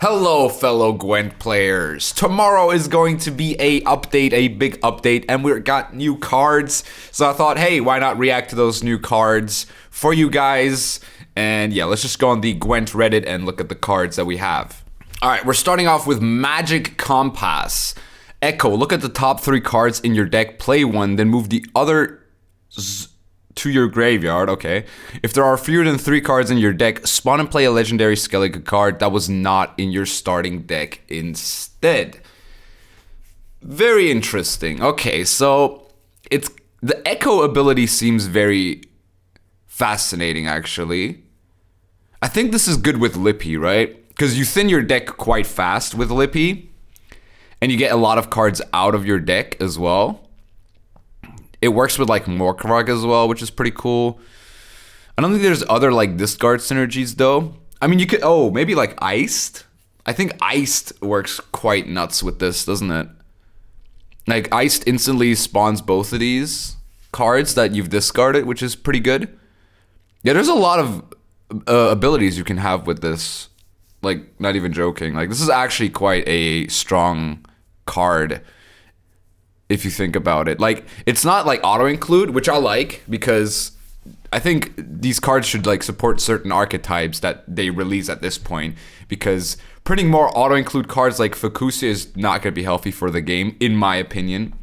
Hello, fellow Gwent players. Tomorrow is going to be a big update, and we got new cards. So I thought, hey, why not react to those new cards for you guys? And yeah, let's just go on the Gwent Reddit and look at the cards that we have. All right, we're starting off with Magic Compass. Echo, look at the top 3 cards in your deck, play one, then move the other to your graveyard. Okay. If there are fewer than 3 cards in your deck, spawn and play a legendary Skellige card that was not in your starting deck instead. Very interesting. Okay, so it's the Echo ability seems very fascinating, actually. I think this is good with Lippy, right? Because you thin your deck quite fast with Lippy, and you get a lot of cards out of your deck as well. It works with like Morkrug as well, which is pretty cool. I don't think there's other like discard synergies though. I mean, you could, maybe like Iced. I think Iced works quite nuts with this, doesn't it? Like Iced instantly spawns both of these cards that you've discarded, which is pretty good. Yeah, there's a lot of abilities you can have with this. Like, not even joking. Like, this is actually quite a strong card if you think about it. Like, it's not like auto-include, which I like, because I think these cards should like support certain archetypes that they release at this point, because printing more auto-include cards like Fukusia is not going to be healthy for the game, in my opinion.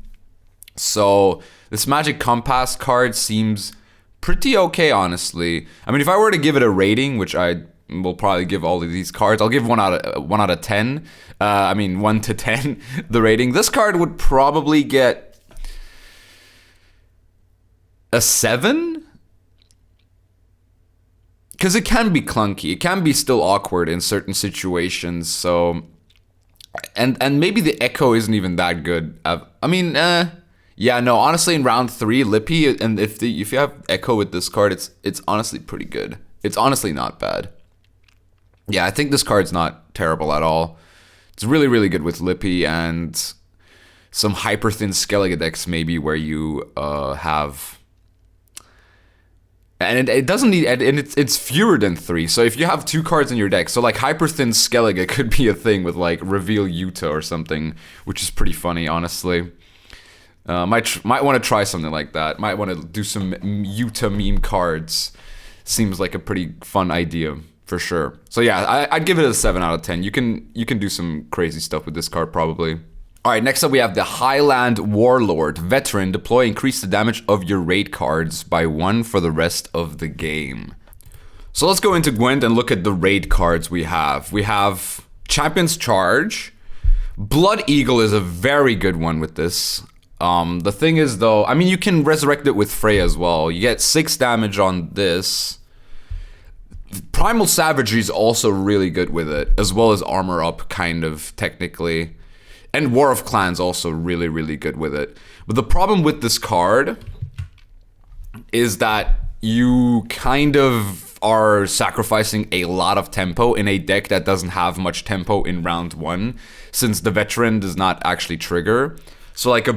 So this Magic Compass card seems pretty okay, honestly. I mean, if I were to give it a rating, which I will probably give all of these cards, I'll give 1 out of 10. 1 to 10, the rating. This card would probably get a 7, because it can be clunky. It can be still awkward in certain situations. So, and maybe the Echo isn't even that good. Yeah, no. Honestly, in round 3, Lippy, and if you have Echo with this card, it's honestly pretty good. It's honestly not bad. Yeah, I think this card's not terrible at all. It's really, really good with Lippy and some hyper thin Skellige decks maybe where you have, and it doesn't need, and it's fewer than 3. So if you have 2 cards in your deck, so like hyper thin Skellige could be a thing with like Reveal Yuta or something, which is pretty funny, honestly. Might want to try something like that. Might want to do some Yuta meme cards. Seems like a pretty fun idea. For sure. So yeah, I'd give it a 7 out of 10. You can do some crazy stuff with this card probably. All right, next up we have the Highland warlord. Veteran, deploy, increase the damage of your raid cards by 1 for the rest of the game. So let's go into Gwent and look at the raid cards we have. We have Champion's Charge. Blood Eagle is a very good one with this. The thing is though, I mean, you can resurrect it with Freya as well. You get 6 damage on this. Primal Savagery is also really good with it, as well as Armor Up, kind of, technically. And War of Clans also really, really good with it. But the problem with this card is that you kind of are sacrificing a lot of tempo in a deck that doesn't have much tempo in round 1, since the Veteran does not actually trigger. So like with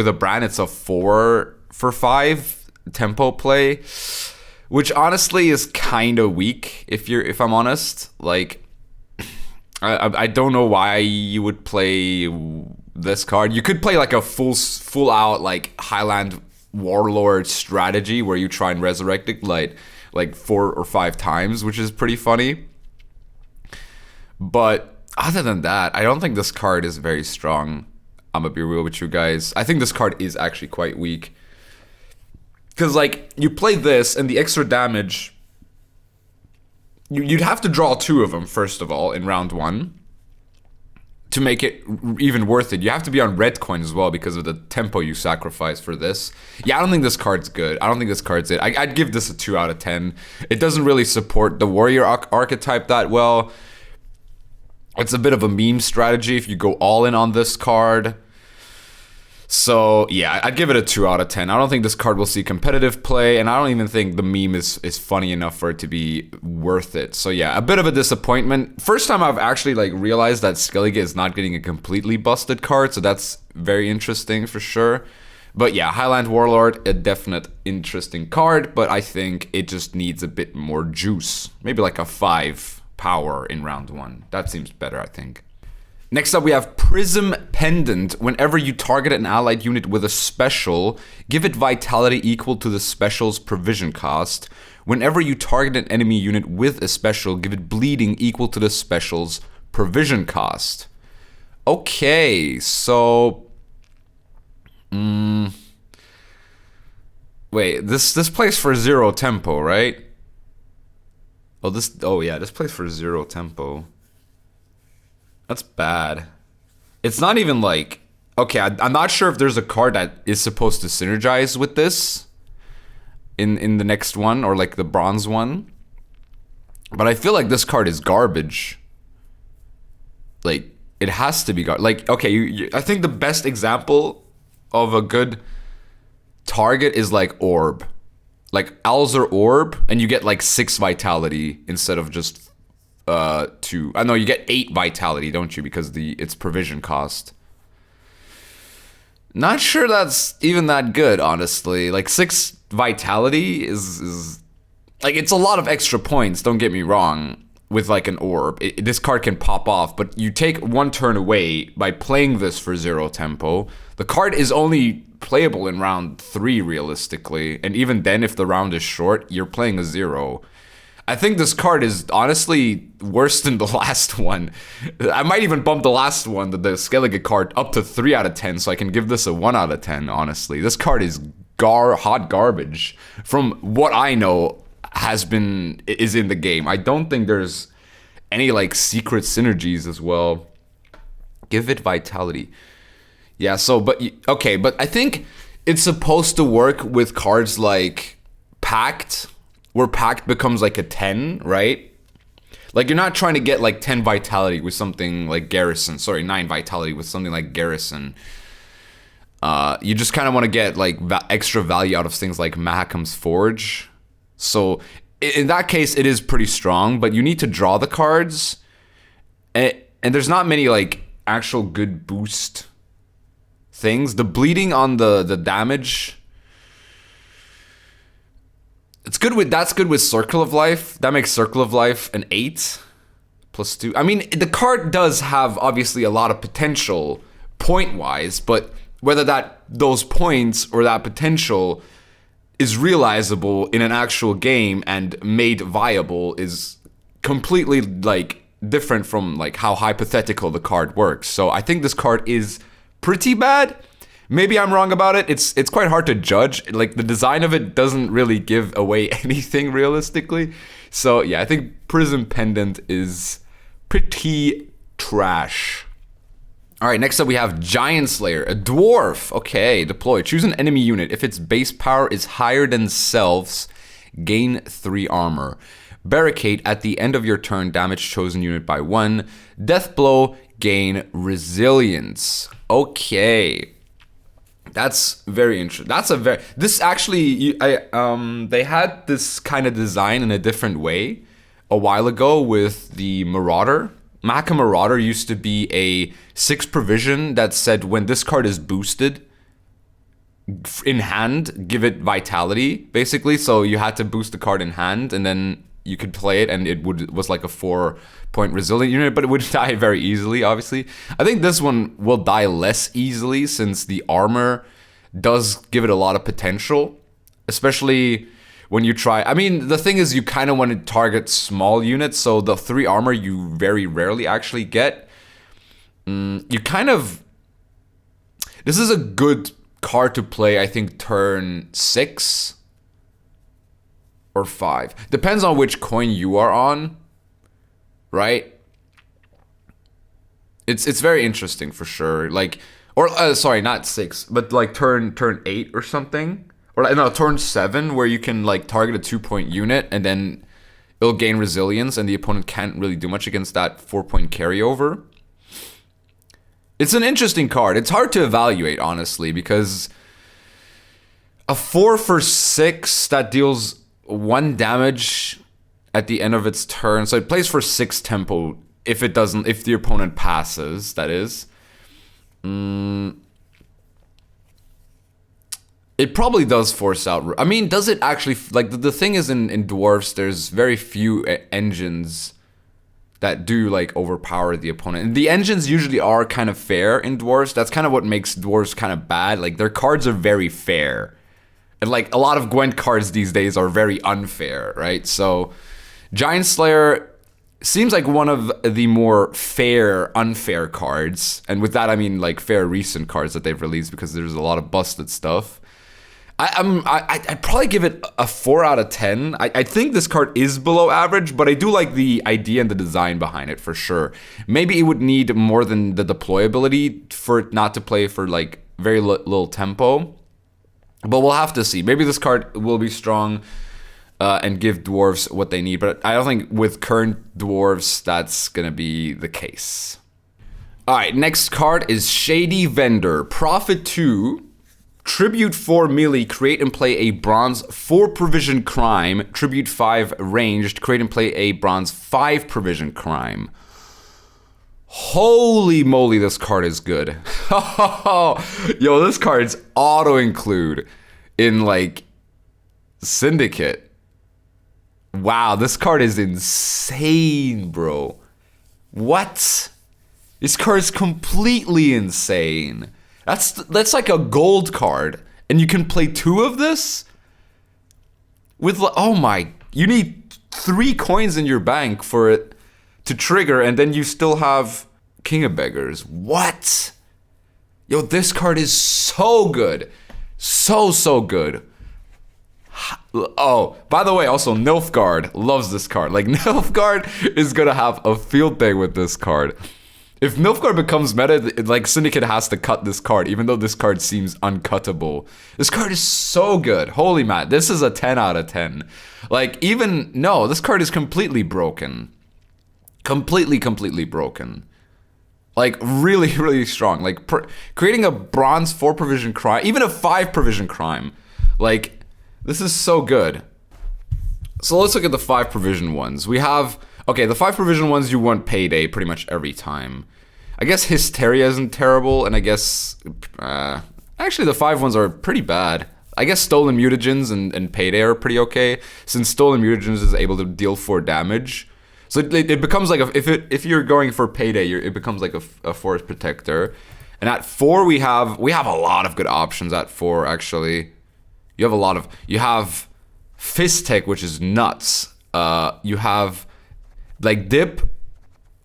a Bran, it's a 4 for 5 tempo play, which honestly is kind of weak if I'm honest. Like, I don't know why you would play this card. You could play like a full out like Highland warlord strategy where you try and resurrect it like 4 or 5 times, which is pretty funny. But other than that, I don't think this card is very strong. I'm gonna be real with you guys. I think this card is actually quite weak. Because, like, you play this, and the extra damage, you'd have to draw 2 of them, first of all, in round 1, to make it even worth it. You have to be on red coin as well, because of the tempo you sacrifice for this. Yeah, I don't think this card's good. I don't think this card's it. I'd give this a 2 out of 10. It doesn't really support the warrior archetype that well. It's a bit of a meme strategy if you go all in on this card. So, yeah, I'd give it a 2 out of 10. I don't think this card will see competitive play, and I don't even think the meme is funny enough for it to be worth it. So, yeah, a bit of a disappointment. First time I've actually, like, realized that Skellige is not getting a completely busted card, so that's very interesting for sure. But, yeah, Highland Warlord, a definite interesting card, but I think it just needs a bit more juice. Maybe like a 5 power in round 1. That seems better, I think. Next up, we have Prism Pendant. Whenever you target an allied unit with a special, give it vitality equal to the special's provision cost. Whenever you target an enemy unit with a special, give it bleeding equal to the special's provision cost. Okay, so... Wait, this plays for 0 tempo, right? Oh yeah, this plays for 0 tempo. That's bad. It's not even like... Okay, I'm not sure if there's a card that is supposed to synergize with this in the next one, or like the bronze one. But I feel like this card is garbage. Like, it has to be garbage. Like, okay, I think the best example of a good target is like Orb. Like Alzur Orb, and you get like 6 vitality instead of just 2. I know you get 8 vitality, don't you? Because it's provision cost. Not sure that's even that good, honestly. Like 6 vitality is like, it's a lot of extra points, don't get me wrong, with like an orb. This card can pop off, but you take 1 turn away by playing this for 0 tempo. The card is only playable in round 3 realistically, and even then, if the round is short, you're playing a 0. I think this card is honestly worse than the last one. I might even bump the last one, the Skellige card, up to 3 out of 10, so I can give this a 1 out of 10, honestly. This card is hot garbage. From what I know, is in the game. I don't think there's any like secret synergies as well. Give it vitality. Yeah, so, but I think it's supposed to work with cards like Pact, where Pact becomes like a 10, right? Like, you're not trying to get like 10 vitality with something like Garrison. Sorry, 9 vitality with something like Garrison. You just kind of want to get like extra value out of things like Mahakam's Forge. So in that case, it is pretty strong, but you need to draw the cards. And there's not many like actual good boost things. The bleeding on the damage... That's good with Circle of Life. That makes Circle of Life an 8 plus 2. I mean, the card does have obviously a lot of potential point-wise, but whether those points or that potential is realizable in an actual game and made viable is completely like different from like how hypothetical the card works. So I think this card is pretty bad. Maybe I'm wrong about it. It's quite hard to judge. Like, the design of it doesn't really give away anything realistically. So yeah, I think Prism Pendant is pretty trash. All right, next up we have Giant Slayer, a dwarf. Okay, deploy. Choose an enemy unit. If its base power is higher than self's, gain 3 armor. Barricade at the end of your turn, damage chosen unit by 1. Death blow, gain resilience. Okay. That's very interesting. This actually, they had this kind of design in a different way a while ago with the Marauder. Mahakam Marauder used to be a 6 provision that said when this card is boosted in hand, give it vitality, basically. So you had to boost the card in hand, and then you could play it, and it was like a 4-point resilient unit, but it would die very easily, obviously. I think this one will die less easily since the armor does give it a lot of potential, especially when you try... I mean, the thing is you kind of want to target small units, so the 3 armor you very rarely actually get. You kind of... This is a good card to play, I think, turn 6 or 5. Depends on which coin you are on, right? It's very interesting for sure. Like, or sorry, not 6, but like turn 8 or something, or no, turn 7, where you can like target a 2-point unit and then it'll gain resilience, and the opponent can't really do much against that 4-point carryover. It's an interesting card. It's hard to evaluate, honestly, because a 4 for 6 that deals 1 damage at the end of its turn. So it plays for 6 tempo if the opponent passes, that is. It probably does force out. I mean, does it actually, like, the thing is in dwarves, there's very few engines that do like overpower the opponent. And the engines usually are kind of fair in dwarves. That's kind of what makes dwarves kind of bad. Like their cards are very fair. And like a lot of Gwent cards these days are very unfair, right? So Giant Slayer seems like one of the more fair, unfair cards. And with that, I mean like fair recent cards that they've released, because there's a lot of busted stuff. I'd probably give it a 4 out of 10. I think this card is below average, but I do like the idea and the design behind it for sure. Maybe it would need more than the deployability for it not to play for like very little tempo. But we'll have to see. Maybe this card will be strong and give dwarves what they need. But I don't think with current dwarves that's going to be the case. All right, next card is Shady Vendor. Profit 2. Tribute 4 melee, create and play a bronze 4 provision crime. Tribute 5 ranged, create and play a bronze 5 provision crime. Holy moly, this card is good. Yo, this card's auto-include in like Syndicate. Wow, this card is insane, bro. What? This card is completely insane. That's like a gold card, and you can play 2 of this with, oh my, you need 3 coins in your bank for it to trigger, and then you still have King of Beggars. What? Yo, this card is so good. So good. Oh, by the way, also Nilfgaard loves this card. Like, Nilfgaard is gonna have a field day with this card. If Nilfgaard becomes meta, like Syndicate has to cut this card, even though this card seems uncuttable. This card is so good. Holy Matt, this is a 10 out of 10. Like, even, no, this card is completely broken. Completely broken. Like, really strong. Like, creating a bronze 4 provision crime, even a 5 provision crime. Like, this is so good. So let's look at the 5 provision ones. We have, okay, the 5 provision ones you want payday pretty much every time. I guess Hysteria isn't terrible, and I guess, actually the 5 ones are pretty bad. I guess Stolen Mutagens and Payday are pretty okay, since Stolen Mutagens is able to deal 4 damage. So it becomes like, if you're going for Payday, it becomes like a Forest Protector. And at 4 we have a lot of good options at 4, actually. You have Fist Tech, which is nuts. You have like Dip,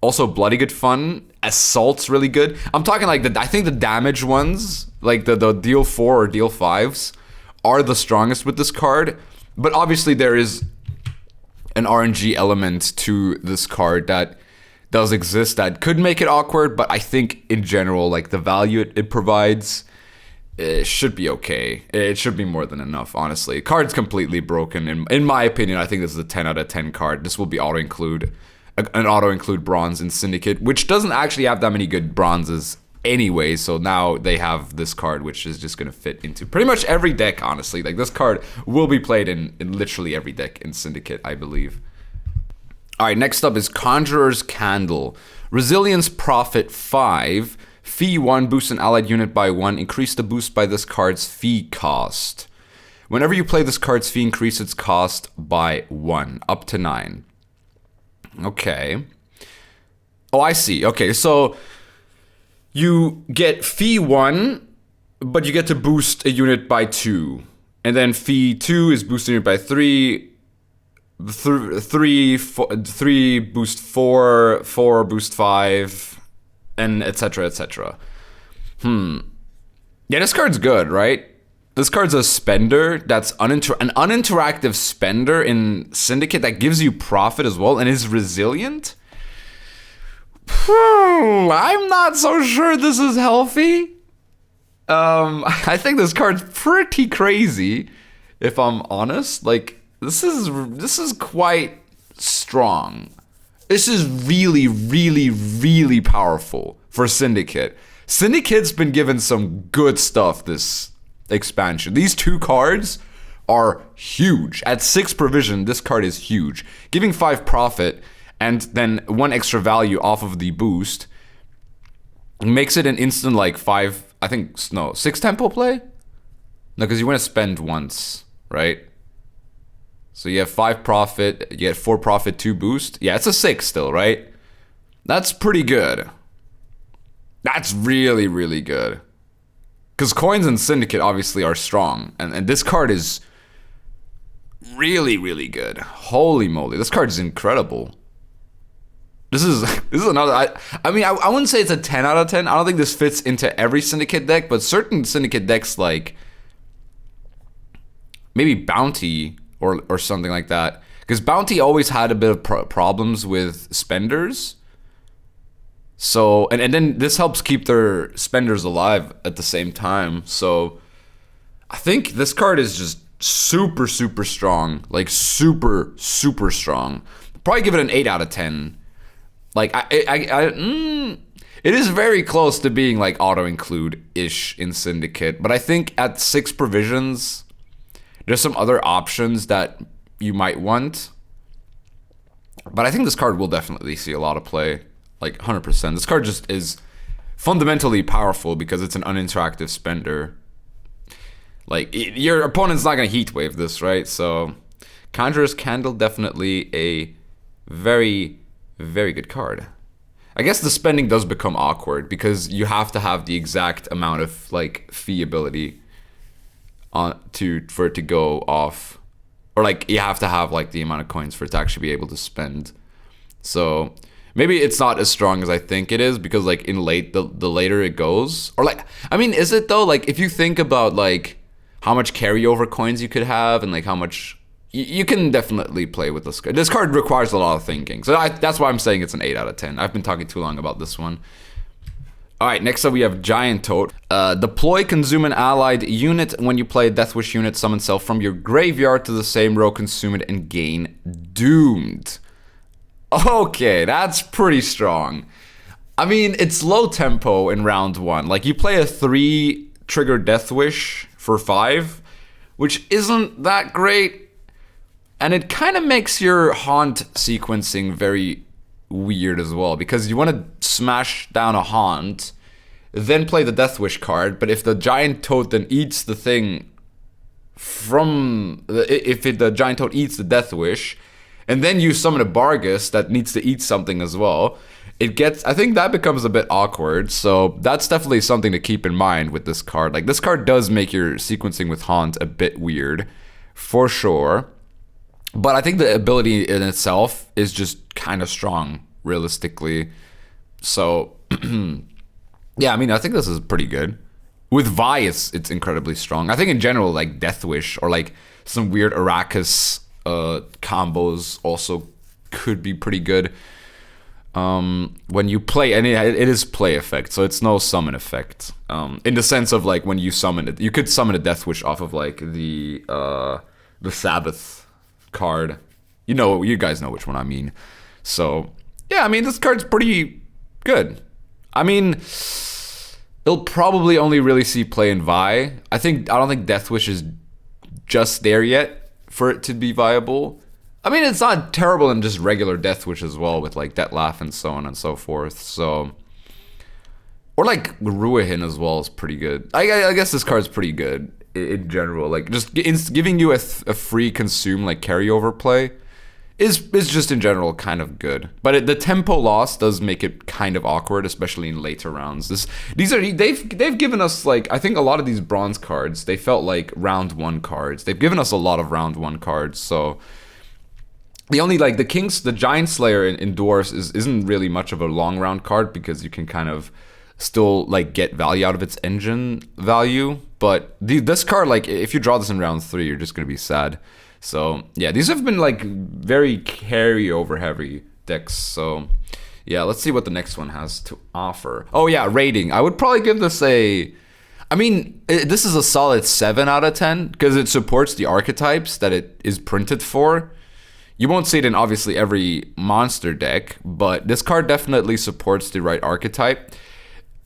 also bloody good fun. Assault's really good. I'm talking like I think the damage ones, like the deal 4 or deal 5s, are the strongest with this card. But obviously there is an RNG element to this card that does exist that could make it awkward, but I think in general, like the value it provides, it should be okay. It should be more than enough, honestly. Card's completely broken. In my opinion, I think this is a 10 out of 10 card. This will be auto-include, an auto-include bronze in Syndicate, which doesn't actually have that many good bronzes anyway, so now they have this card, which is just gonna fit into pretty much every deck, honestly. Like, this card will be played in literally every deck in Syndicate, I believe. Alright, next up is Conjurer's Candle. Resilience Profit 5. Fee 1, boost an allied unit by 1. Increase the boost by this card's fee cost. Whenever you play this card's fee, increase its cost by 1, up to 9. Okay. Oh, I see. Okay, so you get fee 1, but you get to boost a unit by 2. And then fee 2 is boosting it by 3. 3 boost 4, 4 boost 5, and etc. etc. Yeah, this card's good, right? This card's a spender that's an uninteractive spender in Syndicate that gives you profit as well and is resilient. I'm not so sure this is healthy. I think this card's pretty crazy, if I'm honest. Like, this is quite strong. This is really powerful for Syndicate. Syndicate's been given some good stuff this expansion. These 2 cards are huge. At 6 provision, this card is huge. Giving 5 profit and then 1 extra value off of the boost makes it an instant like 6 tempo play? No, because you want to spend once, right? So you have 5 profit, you get 4 profit, 2 boost. Yeah, it's a 6 still, right? That's pretty good. That's really, really good. Because coins and syndicate obviously are strong. And this card is really, really good. Holy moly. This card is incredible. This is another... I mean, I wouldn't say it's a 10 out of 10. I don't think this fits into every syndicate deck. But certain syndicate decks like... maybe Bounty or something like that. Because Bounty always had a bit of problems with spenders. So, and then this helps keep their spenders alive at the same time. So, I think this card is just super, super strong. Like, super, super strong. Probably give it an 8 out of 10. Like, it is very close to being, like, auto-include-ish in Syndicate. But I think at 6 provisions, there's some other options that you might want. But I think this card will definitely see a lot of play. Like, 100%. This card just is fundamentally powerful because it's an uninteractive spender. Like, your opponent's not going to heat wave this, right? So, Conjurer's Candle, definitely a very, very good card. I guess the spending does become awkward because you have to have the exact amount of, like, fee ability for it to go off. Or, like, you have to have, like, the amount of coins for it to actually be able to spend. So... maybe it's not as strong as I think it is because, like, in the later it goes. Or, like, I mean, is it, though? Like, if you think about, like, how much carryover coins you could have and, like, how much... you can definitely play with this card. This card requires a lot of thinking. So that's why I'm saying it's an 8 out of 10. I've been talking too long about this one. Alright, next up we have Giant Tote. Deploy, consume an allied unit. When you play a Deathwish unit, summon self from your graveyard to the same row, consume it, and gain Doomed. Okay, that's pretty strong. I mean, it's low tempo in round 1. Like, you play a 3 trigger Death Wish for 5, which isn't that great. And it kind of makes your haunt sequencing very weird as well, because you want to smash down a haunt, then play the Death Wish card, but if the Giant Tote then eats the thing from... the Giant Tote eats the Death Wish... and then you summon a Bargus that needs to eat something as well. I think that becomes a bit awkward. So that's definitely something to keep in mind with this card. Like, this card does make your sequencing with Haunt a bit weird, for sure. But I think the ability in itself is just kind of strong, realistically. So, yeah, I mean, I think this is pretty good. With Vi, it's incredibly strong. I think in general, like, Death Wish or, like, some weird Arrakis... combos also could be pretty good when you play, and it is play effect, so it's no summon effect, in the sense of, like, when you summon it, you could summon a Death Wish off of, like, the Sabbath card. You guys know which one I mean. So yeah, I mean, this card's pretty good. I mean, it'll probably only really see play in Vi. I don't think Death Wish is just there yet for it to be viable. I mean, it's not terrible in just regular Death Wish as well, with, like, Death Laugh and so on and so forth. So, or, like, Ruahin as well is pretty good. I guess this card's pretty good in general. Like, just giving you a free consume, like, carryover play is just in general kind of good. But the tempo loss does make it kind of awkward, especially in later rounds. They've given us, like, I think a lot of these bronze cards, they felt like round 1 cards. They've given us a lot of round 1 cards. So the only, like, the Giant Slayer in Dwarves isn't really much of a long round card because you can kind of still, like, get value out of its engine value. But this card, like, if you draw this in round 3, you're just gonna be sad. So, yeah, these have been, like, very carryover heavy decks. So, yeah, let's see what the next one has to offer. Oh, yeah, rating. I would probably give this this is a solid 7 out of 10 because it supports the archetypes that it is printed for. You won't see it in, obviously, every monster deck, but this card definitely supports the right archetype.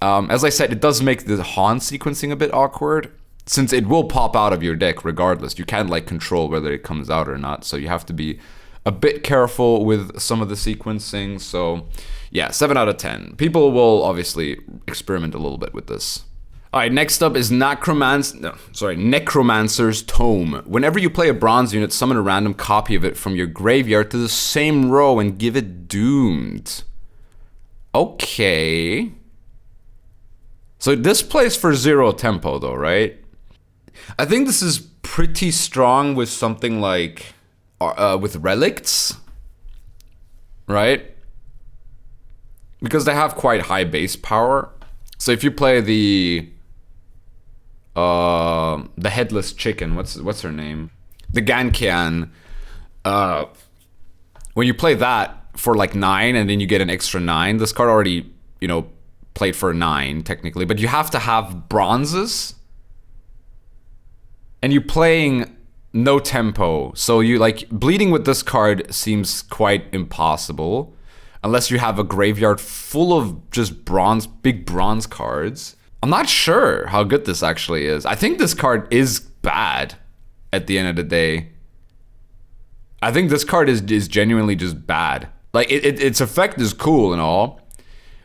As I said, it does make the Haunt sequencing a bit awkward, since it will pop out of your deck regardless. You can't, like, control whether it comes out or not, so you have to be a bit careful with some of the sequencing. So yeah, 7 out of 10. People will obviously experiment a little bit with this. Alright, next up is Necromancer's Tome. Whenever you play a bronze unit, summon a random copy of it from your graveyard to the same row and give it Doomed. Okay. So this plays for 0 tempo though, right? I think this is pretty strong with something like with relics, right? Because they have quite high base power. So if you play the headless chicken, what's her name? The Gankian. When you play that for like 9 and then you get an extra 9, this card already, you know, played for 9 technically, but you have to have bronzes. And you're playing no tempo. So you like bleeding with this card seems quite impossible. Unless you have a graveyard full of just big bronze cards. I'm not sure how good this actually is. I think this card is bad at the end of the day. I think this card is genuinely just bad. Like its effect is cool and all,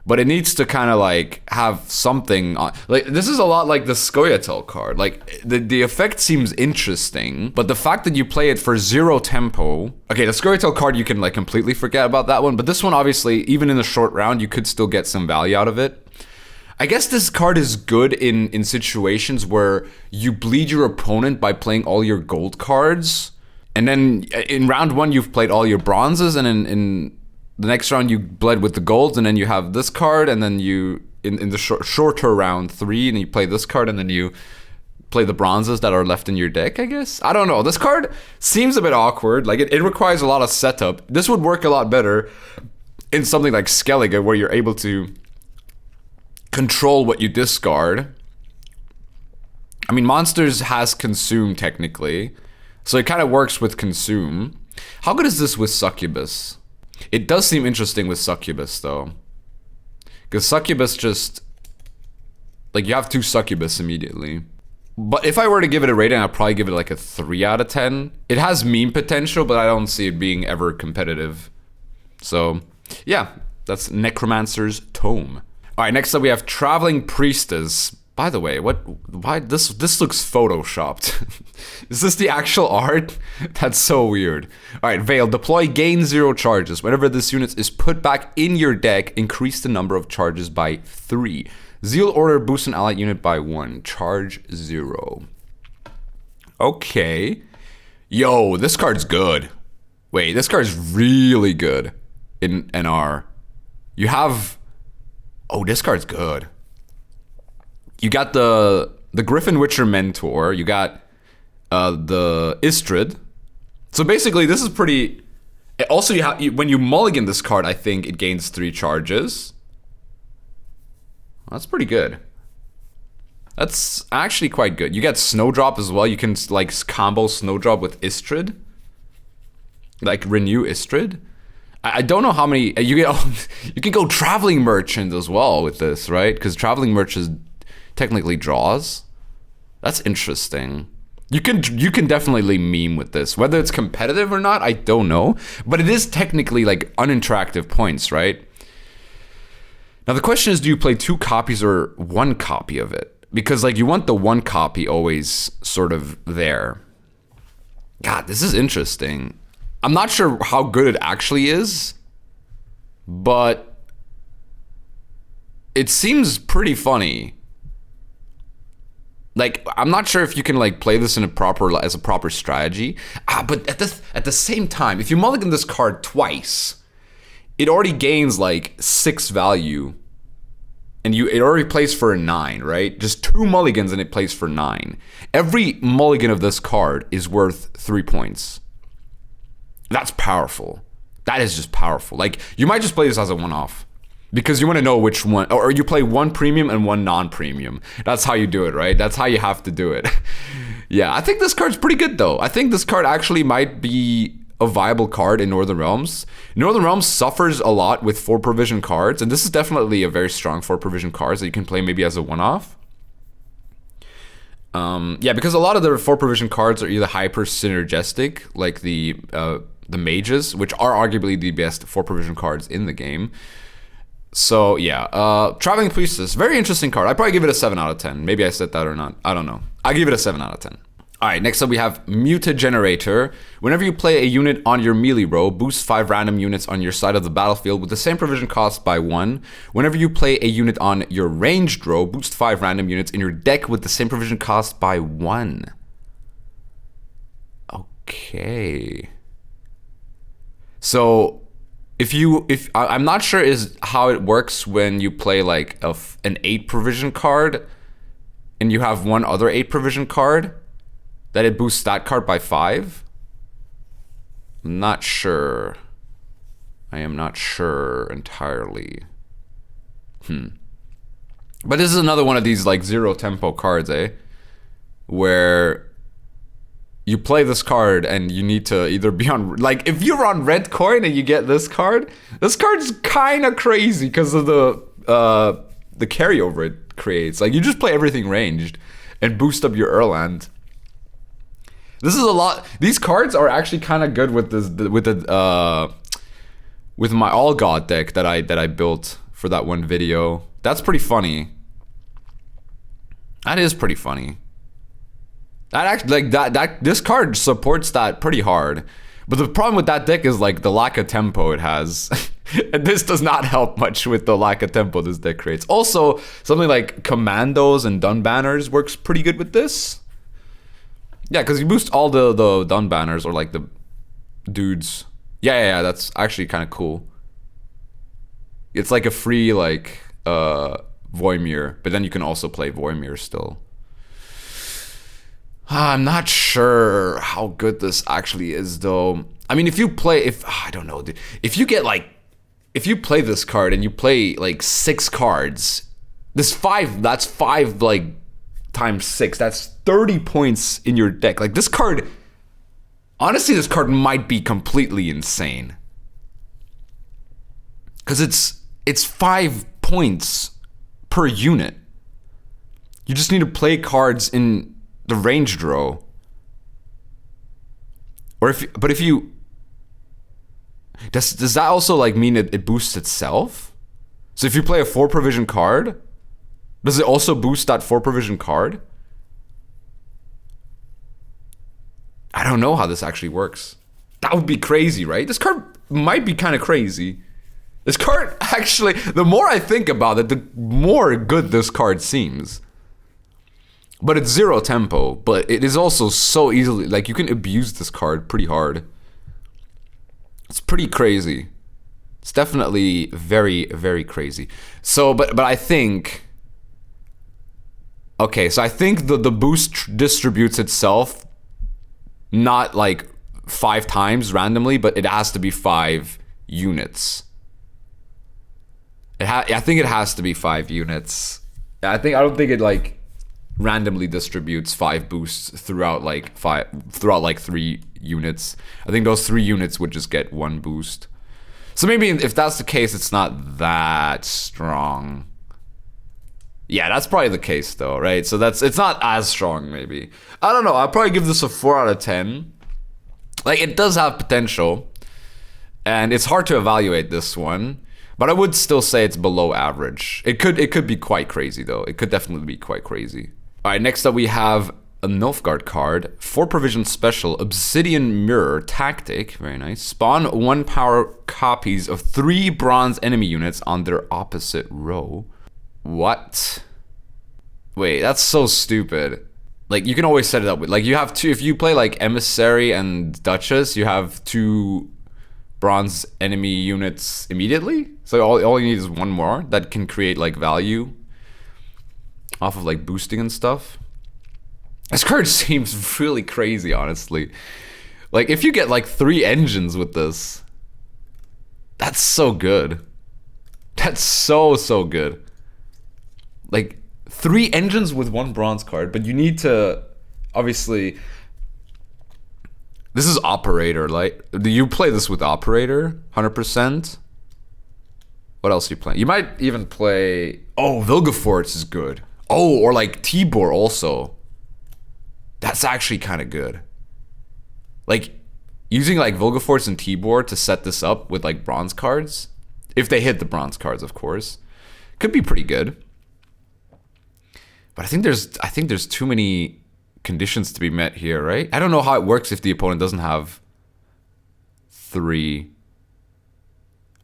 but it needs to kind of like have something on. Like this is a lot like the Scoia'tael card. Like the effect seems interesting, but the fact that you play it for 0 tempo. Okay, the Scoia'tael card you can like completely forget about that one, but this one obviously even in the short round you could still get some value out of it. I guess this card is good in situations where you bleed your opponent by playing all your gold cards. And then in round 1, you've played all your bronzes, and in the next round, you bled with the golds, and then you have this card, and then you, in the shorter round 3, and you play this card, and then you play the bronzes that are left in your deck, I guess? I don't know. This card seems a bit awkward. Like, it requires a lot of setup. This would work a lot better in something like Skellige, where you're able to control what you discard. I mean, Monsters has Consume, technically. So it kind of works with Consume. How good is this with Succubus? It does seem interesting with Succubus, though. Because Succubus just... like, you have 2 Succubus immediately. But if I were to give it a rating, I'd probably give it like a 3 out of 10. It has meme potential, but I don't see it being ever competitive. So, yeah. That's Necromancer's Tome. Alright, next up we have Traveling Priestess. By the way, why this looks photoshopped. Is this the actual art? That's so weird. Alright, Veil. Deploy, gain 0 charges. Whenever this unit is put back in your deck, increase the number of charges by 3. Zeal Order, boost an allied unit by 1. Charge 0. Okay. Yo, this card's good. Wait, this card's really good in NR. You have... oh, this card's good. You got the Griffin Witcher Mentor. You got the Istrid. So basically, this is pretty... also, when you mulligan this card, I think it gains 3 charges. That's pretty good. That's actually quite good. You get Snowdrop as well. You can like combo Snowdrop with Istrid. Like renew Istrid. I don't know how many... you can go Traveling Merchant as well with this, right? Because Traveling Merchant technically draws. That's interesting. You can definitely meme with this. Whether it's competitive or not, I don't know. But it is technically like uninteractive points, right? Now the question is, do you play 2 copies or 1 copy of it? Because like you want the 1 copy always sort of there. God, this is interesting. I'm not sure how good it actually is, but it seems pretty funny. Like, I'm not sure if you can like play this in as a proper strategy. But at the same time, if you mulligan this card twice, it already gains like 6 value, and it already plays for a 9, right? Just 2 mulligans and it plays for 9. Every mulligan of this card is worth 3 points. That's powerful. That is just powerful. Like, you might just play this as a one-off because you want to know which one, or you play 1 premium and 1 non-premium. That's how you do it, right? That's how you have to do it. Yeah, I think this card's pretty good though. I think this card actually might be a viable card in Northern Realms. Northern Realms suffers a lot with 4 provision cards, and this is definitely a very strong 4 provision cards that you can play maybe as a one-off. Yeah, because a lot of the 4 provision cards are either hyper synergistic, like the mages, which are arguably the best 4 provision cards in the game. So yeah, Traveling Priestess, very interesting card. I'd probably give it a 7 out of 10. Maybe I said that or not. I don't know. I give it a 7 out of 10. Alright, next up we have Mutagenerator. Whenever you play a unit on your melee row, boost 5 random units on your side of the battlefield with the same provision cost by 1. Whenever you play a unit on your ranged row, boost 5 random units in your deck with the same provision cost by 1. Okay. So, if I'm not sure is how it works when you play like an 8 provision card and you have one other 8 provision card, that it boosts that card by 5? I'm not sure. I am not sure entirely. But this is another one of these like 0 tempo cards, where you play this card and you need to either be on, like if you're on red coin and you get this card's kind of crazy because of the carryover it creates. Like you just play everything ranged and boost up your Erland. This is a lot. These cards are actually kind of good with this, with my All God deck that I built for that one video. That's pretty funny. That is pretty funny. That actually that this card supports that pretty hard. But the problem with that deck is like the lack of tempo it has. And this does not help much with the lack of tempo this deck creates. Also, something like Commandos and Dun Banners works pretty good with this. Yeah, because you boost all the Dun Banners or like the dudes. Yeah, that's actually kind of cool. It's like a free like Voimir, but then you can also play Voimir still. I'm not sure how good this actually is though. I mean, if you play, I don't know, dude. If you play this card and you play like 6 cards, that's 5 like times 6, that's 30 points in your deck. Like this card, honestly, this card might be completely insane. Because it's 5 points per unit. You just need to play cards in the ranged row. Or if you does that also like mean it boosts itself? So if you play a 4 provision card, does it also boost that 4 provision card? I don't know how this actually works. That would be crazy, right? This card might be kind of crazy. This card actually, the more I think about it, the more good this card seems. But it's 0 tempo, but it is also so easily, like you can abuse this card pretty hard. It's pretty crazy. It's definitely very, very crazy. So, but I think, okay, so I think the boost distributes itself not like 5 times randomly, but it has to be 5 units. I think it has to be 5 units. I don't think it like randomly distributes 5 boosts throughout like 3 units. I think those 3 units would just get 1 boost. So maybe if that's the case, it's not that strong. Yeah, that's probably the case though, right? So it's not as strong maybe. I don't know, I'll probably give this a 4 out of 10. Like it does have potential. And it's hard to evaluate this one. But I would still say it's below average. It could be quite crazy though. It could definitely be quite crazy. Alright, next up we have a Nilfgaard card. 4 provision special, Obsidian Mirror Tactic. Very nice. Spawn 1 power copies of 3 bronze enemy units on their opposite row. What? Wait, that's so stupid. Like, you can always set it up with, like, you have 2, if you play, like, Emissary and Duchess, you have 2 bronze enemy units immediately. So all you need is 1 more that can create, like, value off of, like, boosting and stuff. This card seems really crazy, honestly. Like, if you get, like, 3 engines with this, that's so good. That's so good. Like, 3 engines with 1 bronze card, but you need to, obviously, this is Operator, like, do you play this with Operator, 100%? What else do you play? You might even play, oh, Vilgefortz is good. Oh, or like Tibor also. That's actually kind of good. Like, using like Vilgefortz and Tibor to set this up with like bronze cards, if they hit the bronze cards, of course, could be pretty good. But I think there's too many conditions to be met here, right? I don't know how it works if the opponent doesn't have 3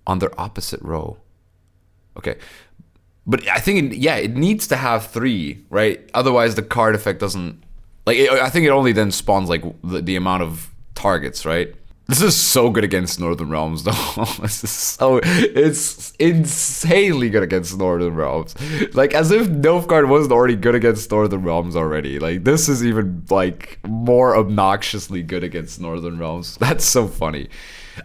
on their opposite row. Okay. But I think, it needs to have 3, right? Otherwise, the card effect doesn't... Like, I think it only then spawns, like, the amount of targets, right? This is so good against Northern Realms, though. It's insanely good against Northern Realms. Like, as if Nilfgaard wasn't already good against Northern Realms already. Like, this is even, like, more obnoxiously good against Northern Realms. That's so funny.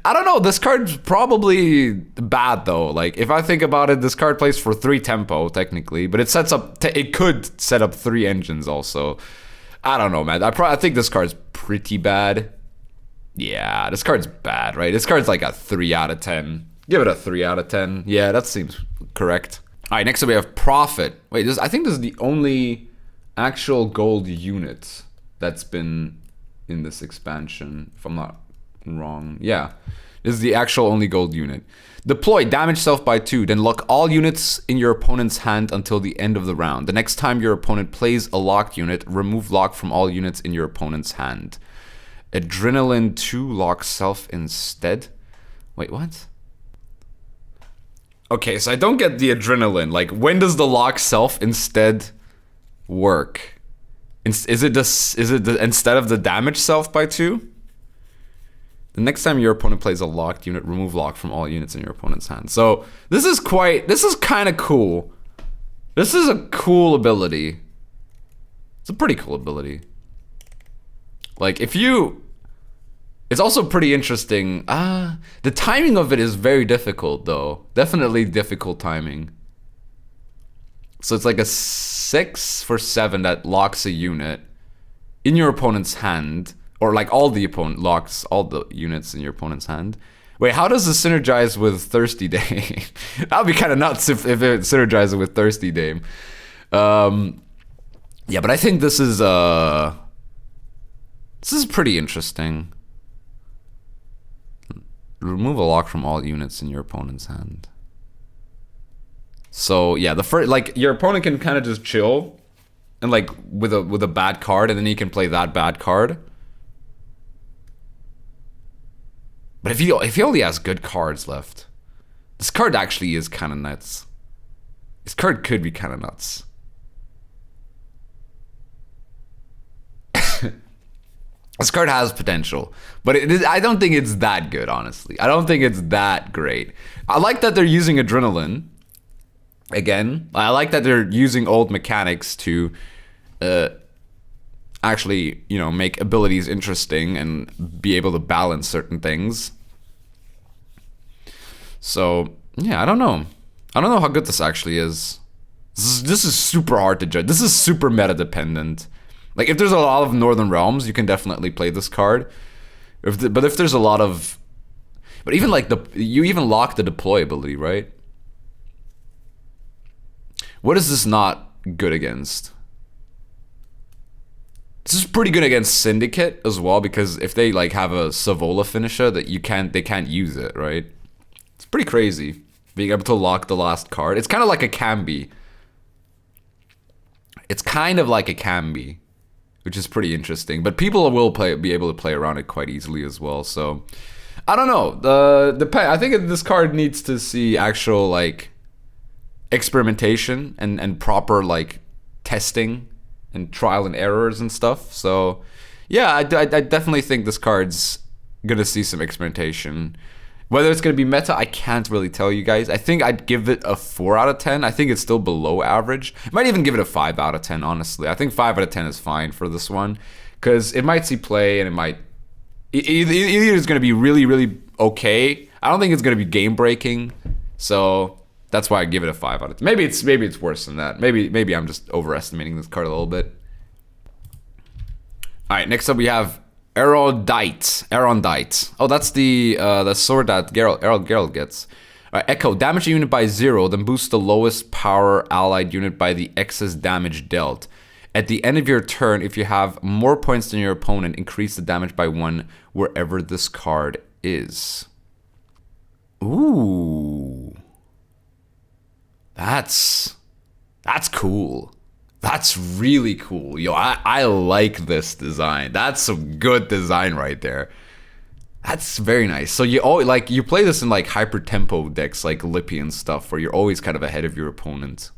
I don't know, this card's probably bad, though. Like, if I think about it, this card plays for 3 tempo, technically. But it sets up, it could set up 3 engines, also. I don't know, man. I think this card's pretty bad. Yeah, this card's bad, right? This card's like a 3 out of 10. Give it a 3 out of 10. Yeah, that seems correct. All right, next up we have Prophet. Wait, I think this is the only actual gold unit that's been in this expansion, if I'm not wrong. Yeah, this is the actual only gold unit. Deploy, damage self by 2, then lock all units in your opponent's hand until the end of the round. The next time your opponent plays a locked unit, remove lock from all units in your opponent's hand. Adrenaline 2 lock self instead. Wait, what? Okay, so I don't get the adrenaline. Like, when does the lock self instead work? Is it instead of the damage self by 2? The next time your opponent plays a locked unit, remove lock from all units in your opponent's hand. So this is kind of cool. This is a cool ability. It's a pretty cool ability. Like, it's also pretty interesting. The timing of it is very difficult, though. Definitely difficult timing. So it's like a 6 for 7 that locks a unit in your opponent's hand. Or like all the opponent locks all the units in your opponent's hand. Wait, how does this synergize with Thirsty Dame? That would be kind of nuts if it synergizes with Thirsty Dame. Yeah, but I think this is pretty interesting. Remove a lock from all units in your opponent's hand. So yeah, the first, like, your opponent can kind of just chill and like with a bad card, and then he can play that bad card. But if he only has good cards left, this card actually is kind of nuts. This card could be kind of nuts. This card has potential, but I don't think it's that good, honestly. I don't think it's that great. I like that they're using Adrenaline. Again, I like that they're using old mechanics to actually, you know, make abilities interesting and be able to balance certain things. So, yeah, I don't know. I don't know how good this actually is. This is super hard to judge. This is super meta dependent. Like, if there's a lot of Northern Realms, you can definitely play this card. But if there's a lot of... But even like you even lock the deploy ability, right? What is this not good against? This is pretty good against Syndicate as well, because if they like have a Savola finisher that they can't use it, right? It's pretty crazy being able to lock the last card. It's kind of like a Cambi. It's kind of like a Cambi, which is pretty interesting. But people will be able to play around it quite easily as well. So I don't know. I think this card needs to see actual like experimentation and proper like testing and trial and errors and stuff. So yeah, I definitely think this card's gonna see some experimentation. Whether it's gonna be meta, I can't really tell you guys. I think I'd give it a 4 out of 10. I think it's still below average. I might even give it a 5 out of 10, honestly. I think 5 out of 10 is fine for this one, because it might see play and it might either it's gonna be really, really okay. I don't think it's gonna be game breaking. So that's why I give it a 5 out of 10. Maybe it's worse than that. Maybe I'm just overestimating this card a little bit. All right, next up we have Aerondight. Oh, that's the sword that Geralt gets. All right, Echo, damage a unit by 0, then boost the lowest power allied unit by the excess damage dealt. At the end of your turn, if you have more points than your opponent, increase the damage by 1 wherever this card is. Ooh. That's cool. That's really cool. Yo, I like this design. That's some good design right there. That's very nice. So you always, like, you play this in like hyper tempo decks like Lippy and stuff, where you're always kind of ahead of your opponent.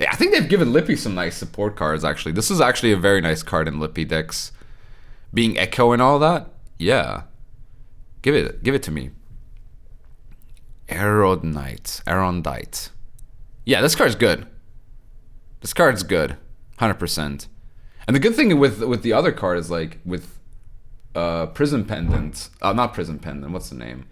I think they've given Lippy some nice support cards, actually. This is actually a very nice card in Lippy decks. Being Echo and all that. Yeah. Give it to me. Aerondight. Yeah, this card's good. This card's good. 100%. And the good thing with the other card is, like, with Prism pendant, not Prism pendant, what's the name?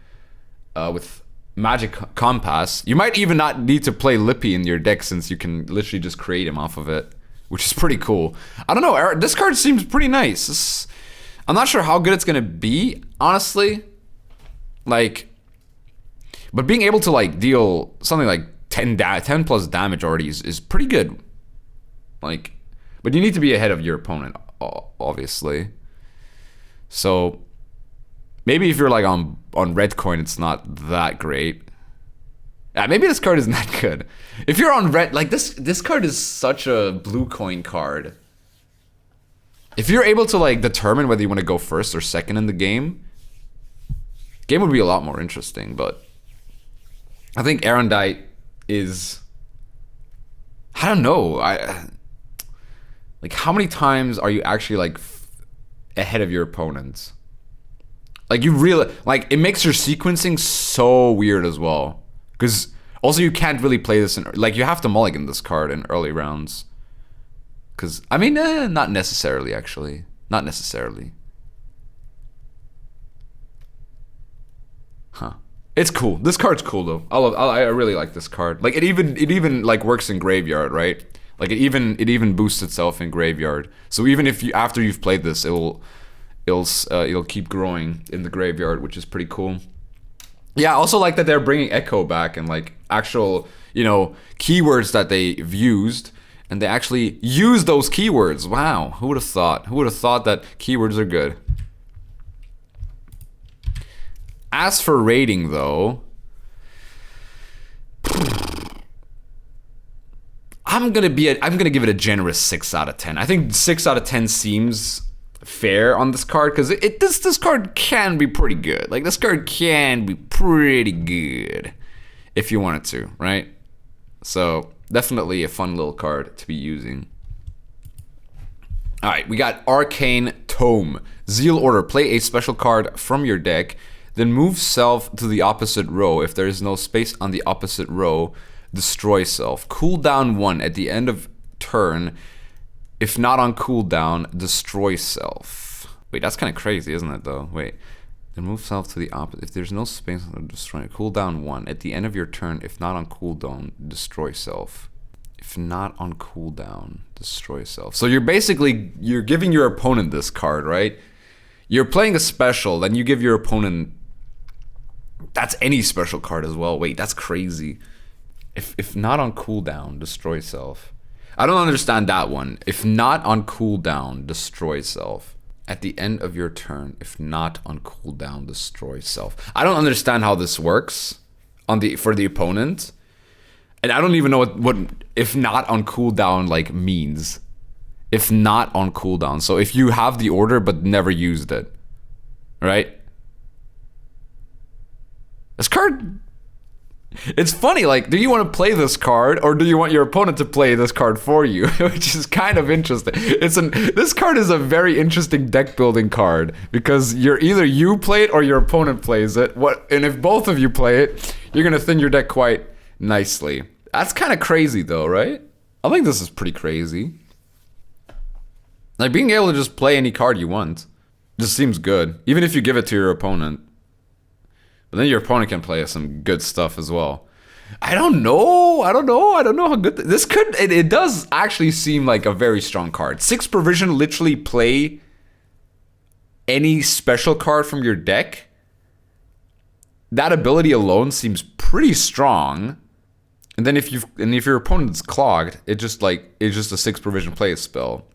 With Magic Compass, you might even not need to play Lippy in your deck, since you can literally just create him off of it, which is pretty cool. I don't know, this card seems pretty nice. I'm not sure how good it's gonna be, honestly. Like, but being able to like deal something like 10 plus damage already is pretty good. Like, but you need to be ahead of your opponent, obviously. So maybe if you're like on red coin, it's not that great. Yeah, maybe this card isn't that good. If you're on red, like this card is such a blue coin card. If you're able to like determine whether you want to go first or second in the game would be a lot more interesting. But I think Aerondight is, I don't know. Like, how many times are you actually like ahead of your opponents? Like, you really, like, it makes your sequencing so weird as well. Because also you can't really play this in, like, you have to mulligan this card in early rounds. Because, I mean, not necessarily, actually. Not necessarily. Huh. It's cool. This card's cool, though. I really like this card. Like, it even like works in graveyard, right? Like, it even boosts itself in graveyard. So even if you, after you've played this, it'll keep growing in the graveyard, which is pretty cool. Yeah, I also like that they're bringing Echo back, and like actual, you know, keywords that they've used, and they actually use those keywords. Wow, who would have thought? Who would have thought that keywords are good? As for rating, though, I'm gonna give it a generous 6 out of 10. I think 6 out of 10 seems fair on this card, because this card can be pretty good. Like, this card can be pretty good if you wanted to, right? So definitely a fun little card to be using. All right, we got Arcane Tome. Zeal Order. Play a special card from your deck, then move self to the opposite row. If there is no space on the opposite row, destroy self. Cooldown 1 at the end of turn. If not on cooldown, destroy self. Wait, that's kind of crazy, isn't it, though? Wait. Then move self to the opposite. If there's no space on destroy. Cooldown 1 at the end of your turn. If not on cooldown, destroy self. If not on cooldown, destroy self. So you're giving your opponent this card, right? You're playing a special, then you give your opponent. That's any special card as well. Wait, that's crazy. If not on cooldown, destroy self. I don't understand that one. If not on cooldown, destroy self. At the end of your turn, if not on cooldown, destroy self. I don't understand how this works for the opponent. And I don't even know what if not on cooldown like means. If not on cooldown. So if you have the order but never used it, right? This card, it's funny, like, do you want to play this card, or do you want your opponent to play this card for you? Which is kind of interesting. This card is a very interesting deck building card, because either you play it or your opponent plays it. And if both of you play it, you're gonna thin your deck quite nicely. That's kind of crazy, though, right? I think this is pretty crazy. Like, being able to just play any card you want just seems good, even if you give it to your opponent. But then your opponent can play some good stuff as well. I don't know how good this could. It does actually seem like a very strong card. 6 provision, literally play any special card from your deck. That ability alone seems pretty strong. And then if your opponent's clogged, it's just a 6 provision play spell.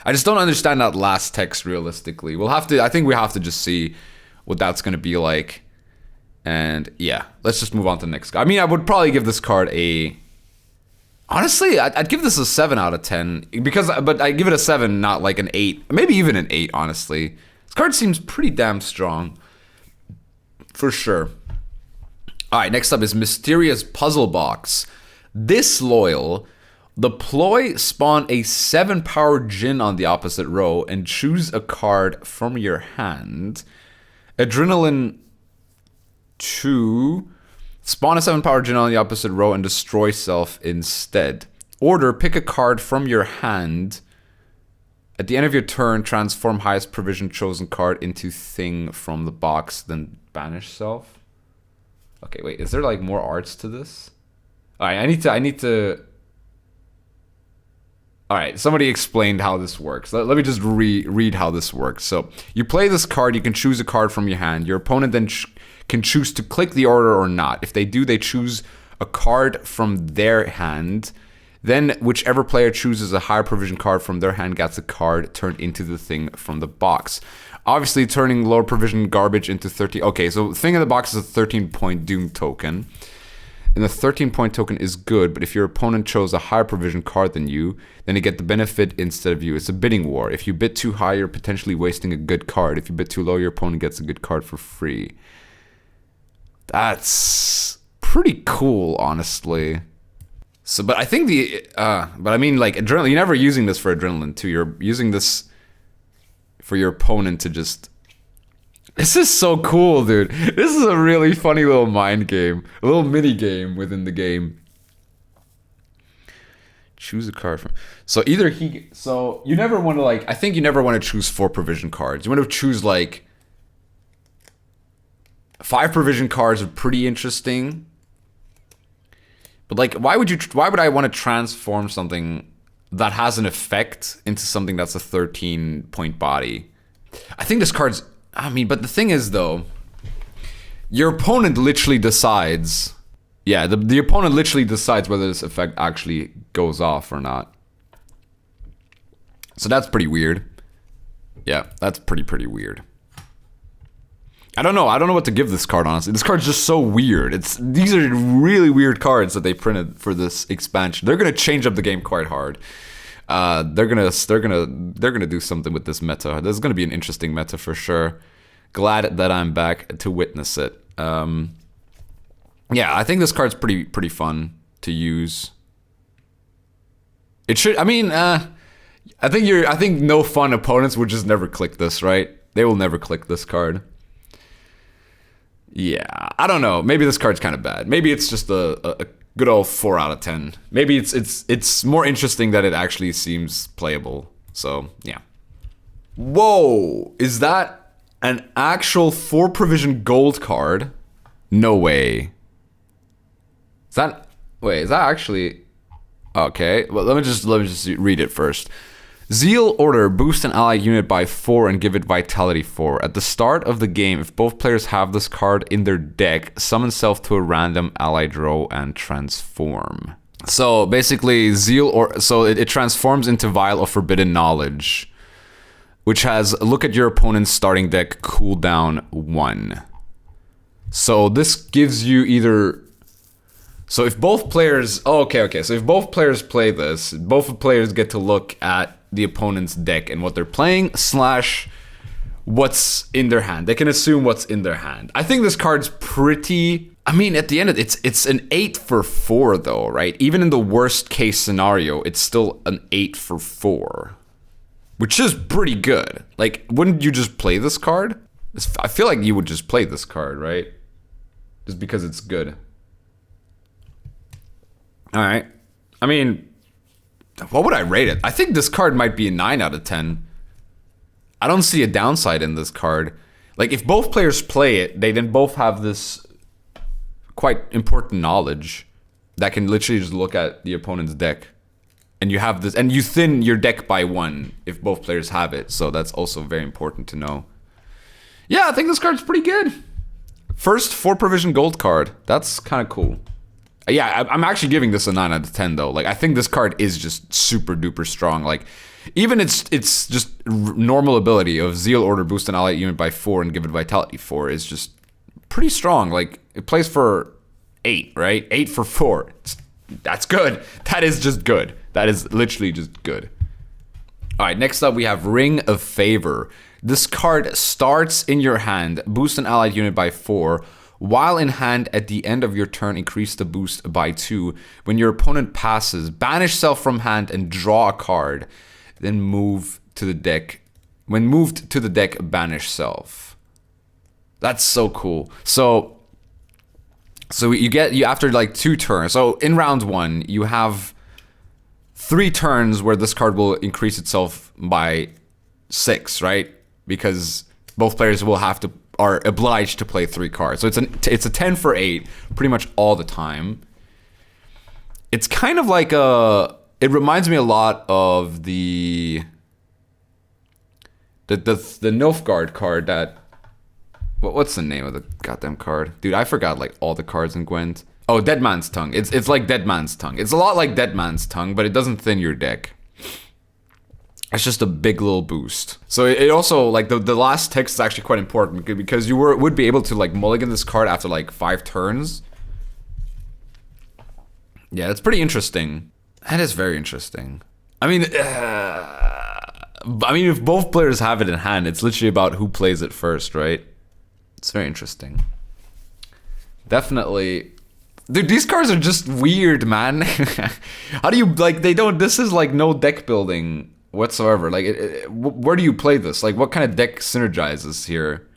I just don't understand that last text realistically. I think we have to just see what that's gonna be like. And yeah, let's just move on to the next guy. I mean, I would probably give this card a Honestly, I'd give this a 7 out of 10 but I give it a 7, not like an 8, maybe even an 8. Honestly, this card seems pretty damn strong, for sure. All right, next up is Mysterious Puzzle Box. Disloyal. Deploy, spawn a 7-power Djinn on the opposite row, and choose a card from your hand. Adrenaline 2. Spawn a 7-power Djinn on the opposite row and destroy self instead. Order, pick a card from your hand. At the end of your turn, transform highest provision chosen card into thing from the box, then banish self. Okay, wait, is there like more arts to this? Alright, I need to... Alright, somebody explained how this works. Let me just read how this works. So, you play this card, you can choose a card from your hand. Your opponent then can choose to click the order or not. If they do, they choose a card from their hand. Then, whichever player chooses a higher provision card from their hand gets a card turned into the thing from the box. Obviously, turning lower provision garbage into 13... Okay, so thing in the box is a 13-point Doom token. And the 13-point token is good, but if your opponent chose a higher provision card than you, then you get the benefit instead of you. It's a bidding war. If you bid too high, you're potentially wasting a good card. If you bid too low, your opponent gets a good card for free. That's pretty cool, honestly. So, but I think but I mean, like, adrenaline, you're never using this for adrenaline, too. You're using this for your opponent to just... This is so cool, dude. This is a really funny little mind game. A little mini game within the game. Choose a card from... So either he... So you never want to, like... I think you never want to choose 4 provision cards. You want to choose, like... 5 provision cards are pretty interesting. But, like, why would I want to transform something that has an effect into something that's a 13-point body? I think this card's... I mean, but the thing is, though, your opponent literally decides... Yeah, the opponent literally decides whether this effect actually goes off or not. So that's pretty weird. Yeah, that's pretty weird. I don't know what to give this card, honestly. This card's just so weird. These are really weird cards that they printed for this expansion. They're gonna change up the game quite hard. They're gonna do something with this meta. This is gonna be an interesting meta for sure. Glad that I'm back to witness it. Yeah, I think this card's pretty fun to use. It should. I mean, I think no fun opponents would just never click this, right? They will never click this card. Yeah, I don't know. Maybe this card's kind of bad. Maybe it's just a good old 4 out of 10. Maybe it's more interesting that it actually seems playable. So, yeah. Whoa! Is that an actual 4 provision gold card? No way. Is that actually... Okay, well, let me just read it first. Zeal Order, boost an ally unit by 4 and give it vitality 4. At the start of the game, if both players have this card in their deck, summon self to a random allied row and transform. So basically, it transforms into Vial of Forbidden Knowledge, which has look at your opponent's starting deck, cooldown 1. So this gives you either... So if both players... Oh, okay. So if both players play this, both players get to look at the opponent's deck and what they're playing / what's in their hand. They can assume what's in their hand. I think this card's pretty... I mean, at the end of it, it's an 8 for 4 though, right? Even in the worst case scenario, it's still an 8 for 4. Which is pretty good. Like, wouldn't you just play this card? I feel like you would just play this card, right? Just because it's good. Alright. I mean, what would I rate it? I think this card might be a 9 out of 10. I don't see a downside in this card. Like, if both players play it, they then both have this quite important knowledge that can literally just look at the opponent's deck. And you have this, and you thin your deck by 1 if both players have it. So that's also very important to know. Yeah, I think this card's pretty good. First 4 provision gold card. That's kind of cool. Yeah, I'm actually giving this a 9 out of 10 though. Like, I think this card is just super duper strong. Like, even it's just normal ability of Zeal Order, boost an ally unit by 4 and give it vitality 4 is just pretty strong. Like, it plays for 8, right? 8 for 4. That's good. That is just good. That is literally just good. All right, next up we have Ring of Favor. This card starts in your hand, boost an allied unit by 4. While in hand at the end of your turn, increase the boost by 2. When your opponent passes, banish self from hand and draw a card. Then move to the deck. When moved to the deck, banish self. That's so cool. So you after like 2 turns. So in round 1, you have 3 turns where this card will increase itself by 6, right? Because both players are obliged to play 3 cards. So it's a 10 for 8 pretty much all the time. It's kind of like it reminds me a lot of the Nilfgaard card that what's the name of the goddamn card? Dude, I forgot like all the cards in Gwent. Oh, Dead Man's Tongue. It's like Dead Man's Tongue. It's a lot like Dead Man's Tongue, but it doesn't thin your deck. It's just a big little boost. So it also, like, the last text is actually quite important because you would be able to, like, mulligan this card after, like, 5 turns. Yeah, it's pretty interesting. That is very interesting. I mean, if both players have it in hand, it's literally about who plays it first, right? It's very interesting. Definitely. Dude, these cards are just weird, man. How do you, like, this is, like, no deck building whatsoever. Like, where do you play this? Like, what kind of deck synergizes here?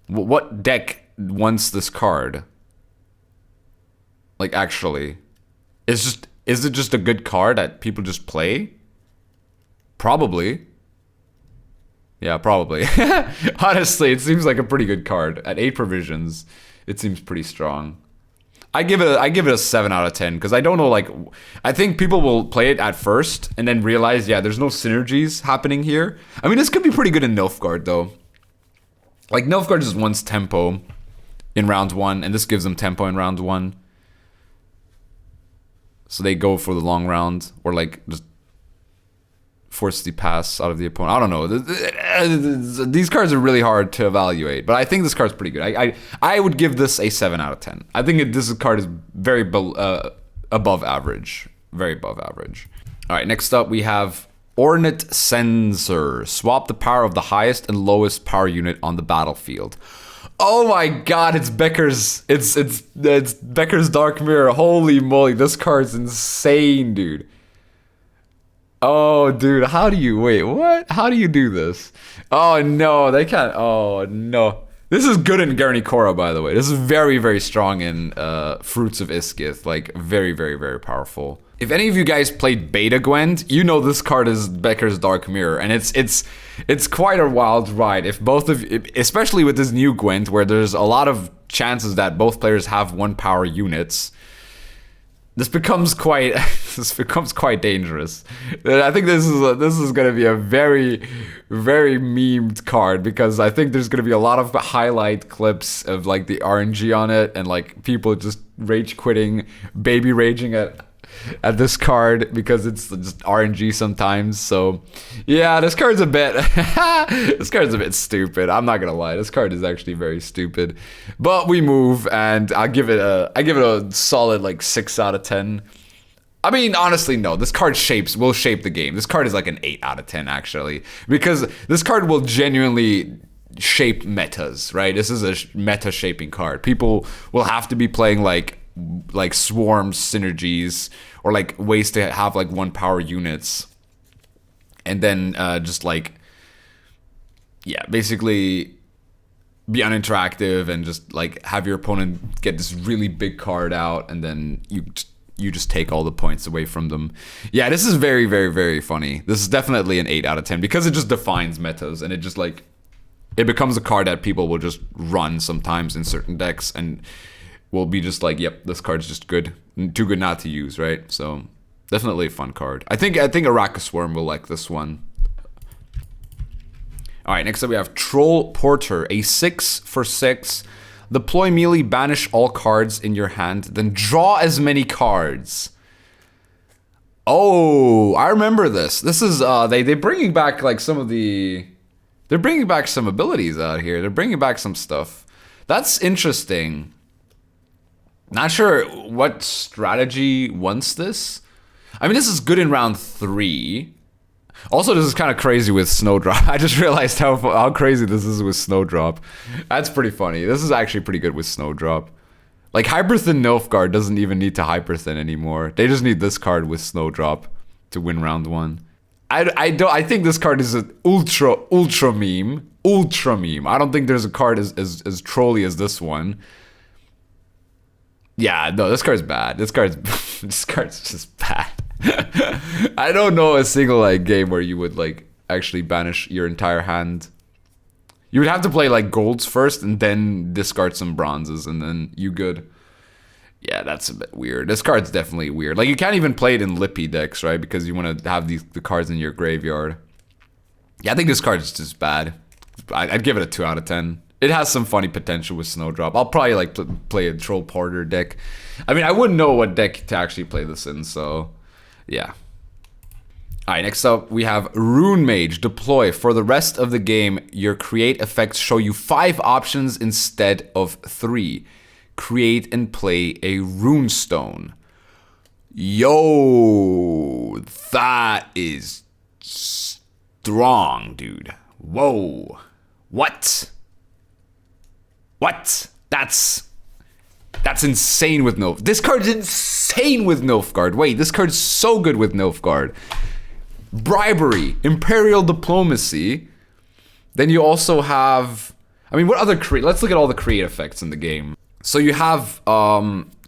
What deck wants this card? Like, actually, is it just a good card that people just play? Probably. Yeah, probably. Honestly, it seems like a pretty good card. At 8 provisions, it seems pretty strong. I give it a 7 out of 10 because I don't know, like, I think people will play it at first and then realize, yeah, there's no synergies happening here. I mean, this could be pretty good in Nilfgaard though. Like, Nilfgaard just wants tempo in round 1, and this gives them tempo in round 1. So they go for the long round, or like just force the pass out of the opponent. I don't know. These cards are really hard to evaluate, but I think this card's pretty good. I would give this a 7 out of 10. I think this card is very above average. Very above average. All right, next up we have Ornate Censer. Swap the power of the highest and lowest power unit on the battlefield. Oh my god, it's Becker's Becker's Dark Mirror. Holy moly, this card's insane, dude. Oh, dude, how do you do this? Oh no, they can't. Oh no. This is good in Guernicora, by the way. This is very, very strong in Fruits of Iskith. Like, very, very, very powerful. If any of you guys played Beta Gwent, you know this card is Becker's Dark Mirror, and it's quite a wild ride. If both of you, especially with this new Gwent, where there's a lot of chances that both players have 1 power units, this becomes quite dangerous. I think this is going to be a very, very memed card, because I think there's going to be a lot of highlight clips of like the RNG on it, and like people just rage quitting, baby raging at this card because it's just RNG sometimes. So yeah, this card's a bit stupid. I'm not gonna lie, this card is actually very stupid. But we move, and I give it a solid like 6 out of 10. I mean, honestly, no, this card will shape the game. This card is like an 8 out of 10 actually, because this card will genuinely shape metas, right? This is a meta shaping card. People will have to be playing like swarm synergies, or like ways to have like 1 power units, and then just like, yeah, basically be uninteractive and just like have your opponent get this really big card out, and then you just take all the points away from them. Yeah, this is very, very, very funny. This is definitely an 8 out of 10 because it just defines metas, and it just like, it becomes a card that people will just run sometimes in certain decks, and will be just like, yep, this card's just good, too good not to use, right? So definitely a fun card. I think Araka Swarm will like this one. All right, next up we have Troll Porter, a 6 for 6. Deploy melee, banish all cards in your hand, then draw as many cards. Oh, I remember this. This is they're bringing back like they're bringing back some abilities out here. They're bringing back some stuff. That's interesting. Not sure what strategy wants this. I mean, this is good in round 3. Also, this is kind of crazy with Snowdrop. I just realized how crazy this is with Snowdrop. That's pretty funny. This is actually pretty good with Snowdrop. Like, Hyperthin Nilfgaard doesn't even need to Hyperthin anymore. They just need this card with Snowdrop to win round 1. I think this card is an ultra meme. Ultra meme. I don't think there's a card as trolly as this one. Yeah, no, this card's bad. This card's just bad. I don't know a single like game where you would like actually banish your entire hand. You would have to play like golds first and then discard some bronzes and then you good. Yeah, that's a bit weird. This card's definitely weird. Like you can't even play it in Lippy decks, right? Because you want to have the cards in your graveyard. Yeah, I think this card is just bad. I'd give it a 2 out of 10. It has some funny potential with Snowdrop. I'll probably like play a Troll Porter deck. I mean, I wouldn't know what deck to actually play this in, so yeah. Alright, next up we have Rune Mage. Deploy. For the rest of the game, your create effects show you 5 options instead of 3. Create and play a rune stone. Yo, that is strong, dude. Whoa. What? What? That's insane with Nilf. This card's insane with Nilfgaard. Wait, this card's so good with Nilfgaard. Bribery, Imperial Diplomacy. Then you also have, I mean, what other let's look at all the create effects in the game. So you have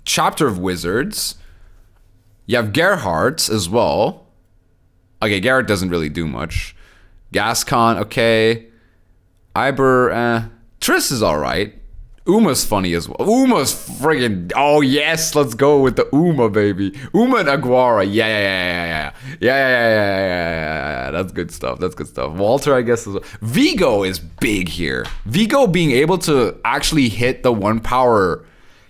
Chapter of Wizards. You have Gerhardt as well. Okay, Gerhardt doesn't really do much. Gascon, okay. Iber, Triss is alright. Uma's funny as well. Uma's friggin', oh yes, let's go with the Uma, baby. Uma and Aguara, yeah. That's good stuff, that's good stuff. Walter, I guess, as well. Vigo is big here. Vigo being able to actually hit the 1 power.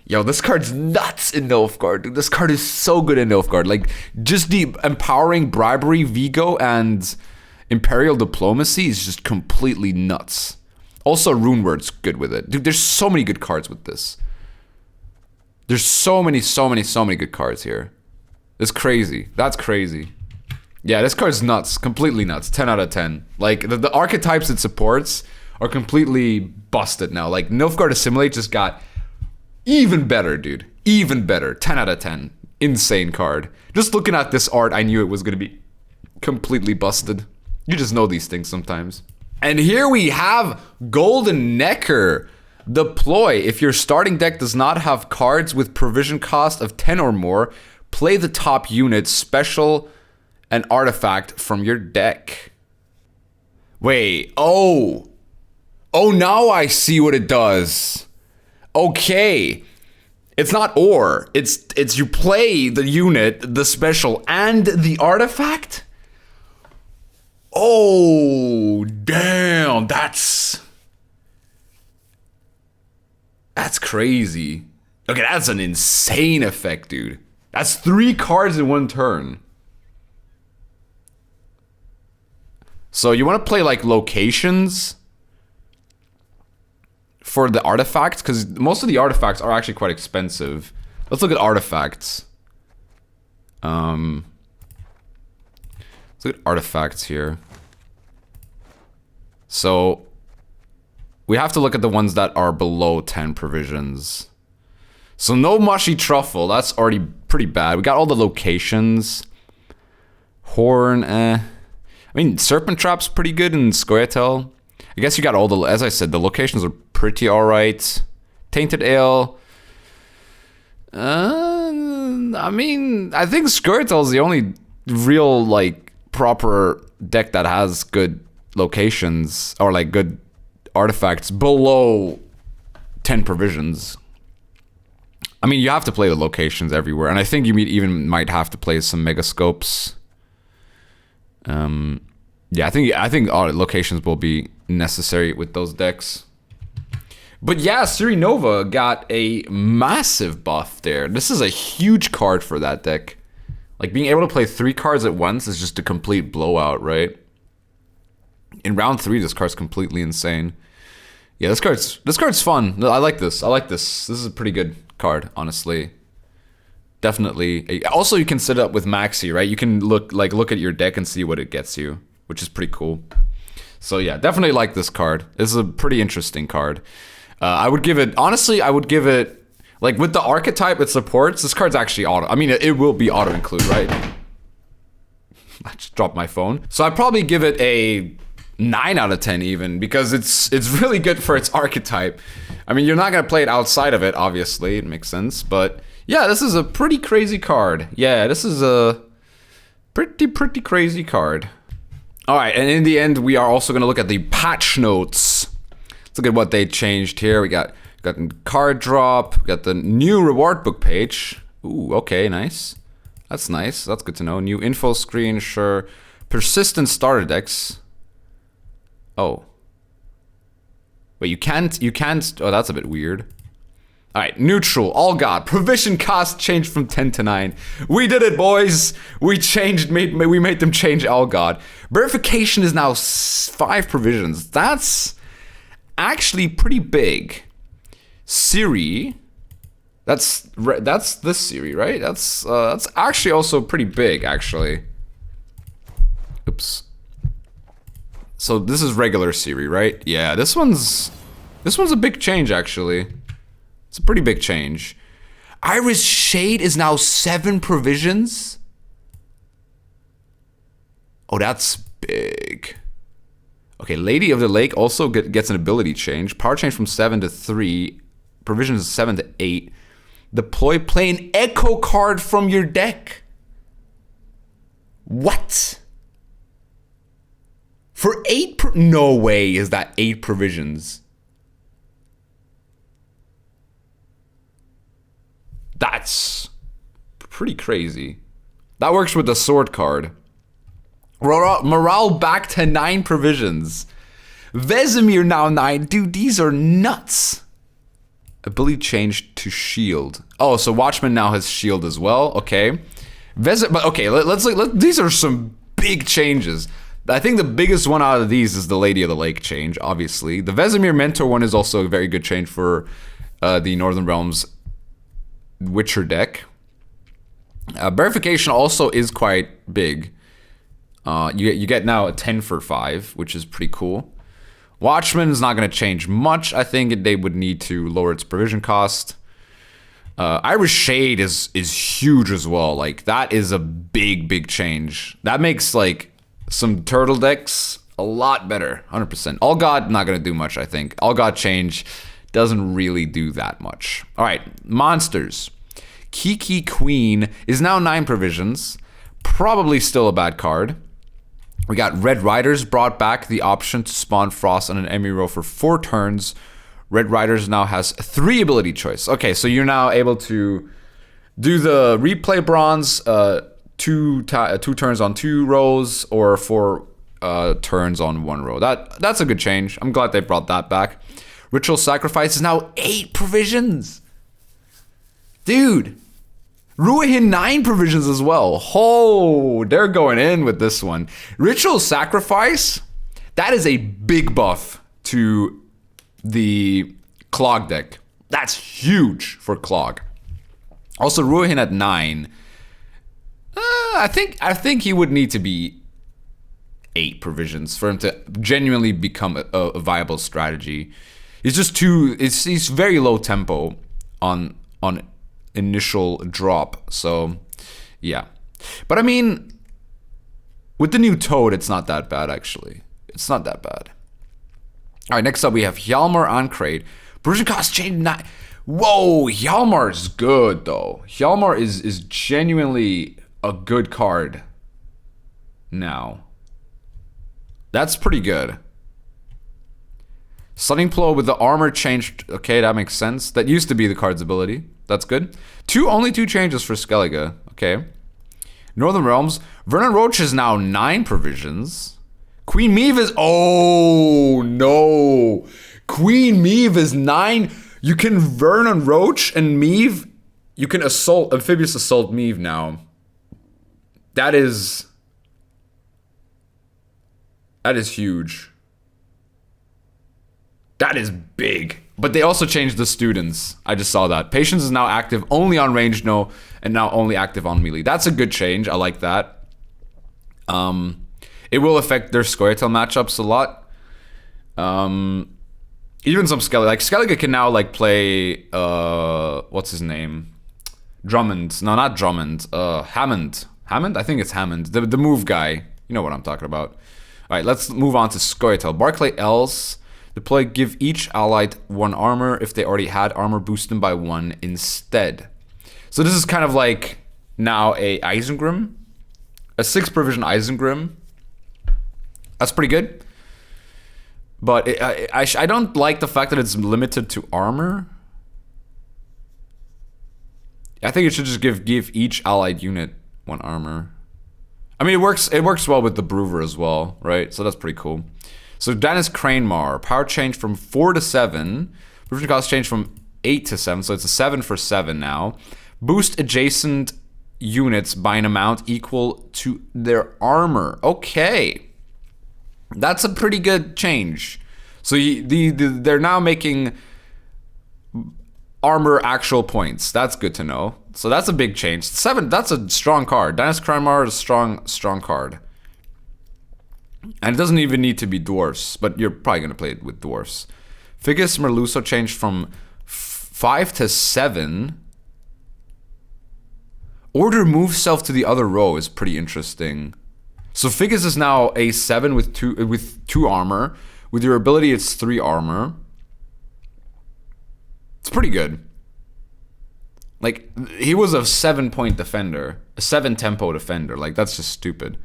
Yo, this card's nuts in Nilfgaard, dude. This card is so good in Nilfgaard. Like, just the empowering Bribery, Vigo, and Imperial Diplomacy is just completely nuts. Also, Runeword's good with it. Dude, there's so many good cards with this. There's so many good cards here. It's crazy. That's crazy. Yeah, this card's nuts. Completely nuts. 10 out of 10. Like, the archetypes it supports are completely busted now. Like, Nilfgaard Assimilate just got even better, dude. Even better. 10 out of 10. Insane card. Just looking at this art, I knew it was going to be completely busted. You just know these things sometimes. And here we have Golden Nekker. Deploy. If your starting deck does not have cards with provision cost of 10 or more, play the top unit, special, and artifact from your deck. Wait, oh, now I see what it does. Okay. It's not or. It's you play the unit, the special, and the artifact? Oh, damn, that's crazy. Okay, that's an insane effect, dude. That's 3 cards in 1 turn. So you want to play like locations for the artifacts, because most of the artifacts are actually quite expensive. Let's look at artifacts. Let's look at artifacts here. So we have to look at the ones that are below 10 provisions. So no mushy truffle, that's already pretty bad. We got all the locations. Horn, I mean, Serpent Trap's pretty good in Scoia'tael. I guess you got all the, as I said, the locations are pretty alright. Tainted Ale. I mean, I think Scoia'tael is the only real, like, proper deck that has good locations or like good artifacts below 10 provisions. I mean, you have to play the locations everywhere, and I think you even might have to play some megascopes. Yeah, I think all locations will be necessary with those decks. But yeah, Siri Nova got a massive buff there. This is a huge card for that deck. Like, being able to play 3 cards at once is just a complete blowout, right? In round 3, this card's completely insane. Yeah, this card's fun. I like this. I like this. This is a pretty good card, honestly. Definitely. Also, you can set it up with Maxi, right? You can look at your deck and see what it gets you, which is pretty cool. So yeah, definitely like this card. This is a pretty interesting card. I would give it, honestly, like with the archetype it supports, this card's actually auto. I mean, it will be auto include, right? I just dropped my phone. So I'd probably give it a 9 out of 10 even, because it's really good for its archetype. I mean, you're not gonna play it outside of it, obviously, it makes sense, but yeah, this is a pretty crazy card. Yeah, this is a pretty crazy card. All right, and in the end, we are also gonna look at the patch notes. Let's look at what they changed here. We got card drop, we got the new reward book page. Ooh, okay, nice. That's nice, that's good to know. New info screen, sure. Persistent starter decks. Oh. Wait, you can't, oh, that's a bit weird. All right, neutral, all god. Provision cost changed from 10 to 9. We did it, boys. We made them change all god. Verification is now 5 provisions. That's actually pretty big. Siri, that's this Siri, right? That's actually also pretty big, actually. Oops. So this is regular Siri, right? Yeah, this one's a big change, actually. It's a pretty big change. Iris Shade is now 7 provisions. Oh, that's big. Okay, Lady of the Lake also gets an ability change. Power change from 7 to 3. Provisions 7 to 8. Deploy, play an echo card from your deck. What? For 8 no way is that 8 provisions. That's pretty crazy. That works with the sword card. Morale back to 9 provisions. Vesemir now 9. Dude, these are nuts. Ability changed to shield. Oh, so Watchman now has shield as well. Okay. But okay, let's these are some big changes. I think the biggest one out of these is the Lady of the Lake change, obviously. The Vesemir Mentor one is also a very good change for the Northern Realms Witcher deck. Verification also is quite big. You get now a 10 for 5, which is pretty cool. Watchman is not going to change much. I think they would need to lower its provision cost. Iris Shade is huge as well. Like, that is a big change. That makes, like, some turtle decks a lot better, 100%. All God, not going to do much, I think. All God change doesn't really do that much. All right, monsters. Kiki Queen is now 9 provisions. Probably still a bad card. We got Red Riders brought back the option to spawn Frost on an enemy row for 4 turns. Red Riders now has 3 ability choice. Okay, so you're now able to do the replay bronze, 2 turns on 2 rows, or 4 turns on 1 row. That's a good change. I'm glad they brought that back. Ritual Sacrifice is now 8 provisions. Dude. Ruahin 9 provisions as well. Oh, they're going in with this one. Ritual Sacrifice, that is a big buff to the Clog deck. That's huge for Clog. Also, Ruahin at 9. I think he would need to be 8 provisions for him to genuinely become a viable strategy. He's just he's very low tempo on initial drop, so yeah. But I mean, with the new tote, it's not that bad, actually. It's not that bad. All right, next up we have Hjalmar Ancrate. Provision cost change 9. Whoa, Hjalmar is good though. Hjalmar is genuinely a good card now. That's pretty good. Stunning Blow with the armor changed. Okay, that makes sense. That used to be the card's ability. That's good. Only 2 changes for Skellige. Okay. Northern Realms. Vernon Roach is now 9 provisions. Queen Meave is... Oh, no. Queen Meave is 9. You can Vernon Roach and Meave. You can Amphibious Assault Meave now. That is huge. That is big. But they also changed the students. I just saw that. Patience is now active only on ranged, no, and now only active on melee. That's a good change. I like that. It will affect their Scoia'tael matchups a lot. Even some Skellige. Like, Skellige can now, like, play, what's his name? Drummond. No, not Drummond. Hammond. Hammond? I think it's Hammond. The move guy. You know what I'm talking about. Alright, let's move on to Scoia'tael. Barclay Els. Deploy, give each allied 1 armor. If they already had armor, boost them by 1 instead. So this is kind of like now a Isengrim. A 6 provision Isengrim. That's pretty good. But I don't like the fact that it's limited to armor. I think it should just give each allied unit 1 armor. I mean, it works well with the Brewer as well, right? So that's pretty cool. So Dennis Cranemar, power change from 4 to 7. Provision cost change from 8 to 7, so it's a 7 for 7 now. Boost adjacent units by an amount equal to their armor. Okay. That's a pretty good change. So they're now making armor actual points. That's good to know. So that's a big change. 7, that's a strong card. Dennis Cranemar is a strong card. And it doesn't even need to be dwarfs, but you're probably going to play it with dwarfs. Figgis Merluso changed from 5 to 7. Order move self to the other row is pretty interesting. So Figgis is now a 7 with 2 armor. With your ability, it's 3 armor. It's pretty good. Like, he was a 7-point defender. A 7 tempo defender. Like, that's just stupid.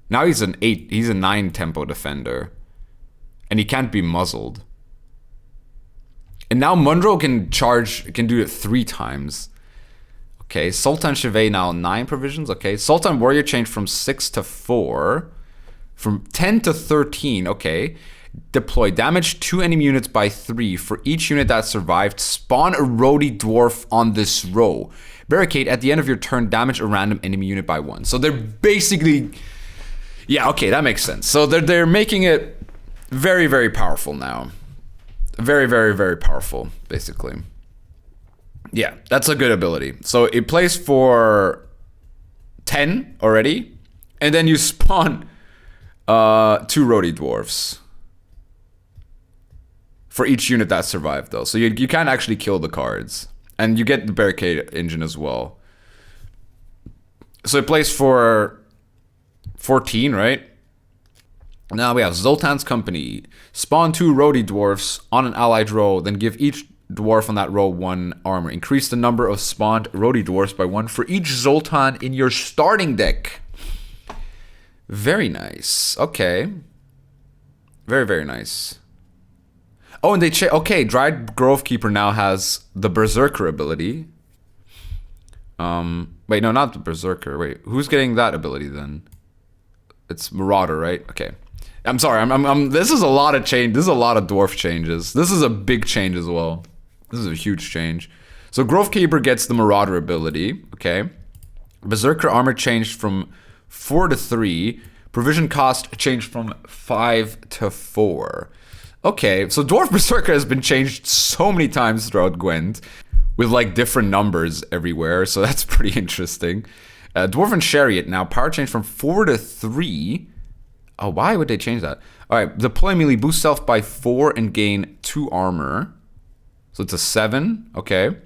Now he's an 8. He's a 9 tempo defender. And he can't be muzzled. And now Munro can do it 3 times. Okay, Sultan Chevet now 9 provisions. Okay, Sultan Warrior changed from 6 to 4. From 10 to 13. Okay. Deploy, damage 2 enemy units by 3. For each unit that survived, spawn a roadie dwarf on this row. Barricade, at the end of your turn, damage a random enemy unit by 1. So they're basically... Yeah, okay, that makes sense. So they're making it very, very powerful now. Very, very, very powerful, basically. Yeah, that's a good ability. So it plays for 10 already. And then you spawn 2 roadie dwarfs. For each unit that survived, though. So you can't actually kill the cards. And you get the barricade engine as well. So it plays for 14, right? Now we have Zoltan's Company. Spawn 2 roadie dwarfs on an allied row, then give each dwarf on that row 1 armor. Increase the number of spawned roadie dwarfs by 1 for each Zoltan in your starting deck. Very nice. Okay. Very, very nice. Oh, and okay, Dried Grovekeeper now has the Berserker ability. Wait, no, not the Berserker. Wait, who's getting that ability then? It's Marauder, right? Okay. I'm sorry. This is a lot of change. This is a lot of dwarf changes. This is a big change as well. This is a huge change. So Grovekeeper gets the Marauder ability. Okay. Berserker armor changed from 4 to 3. Provision cost changed from 5 to 4. Okay, so Dwarf Berserker has been changed so many times throughout Gwent, with like different numbers everywhere, so that's pretty interesting. Dwarven Chariot now, power change from 4 to 3. Oh, why would they change that? Alright, deploy melee, boost self by 4 and gain 2 armor. So it's a 7, okay.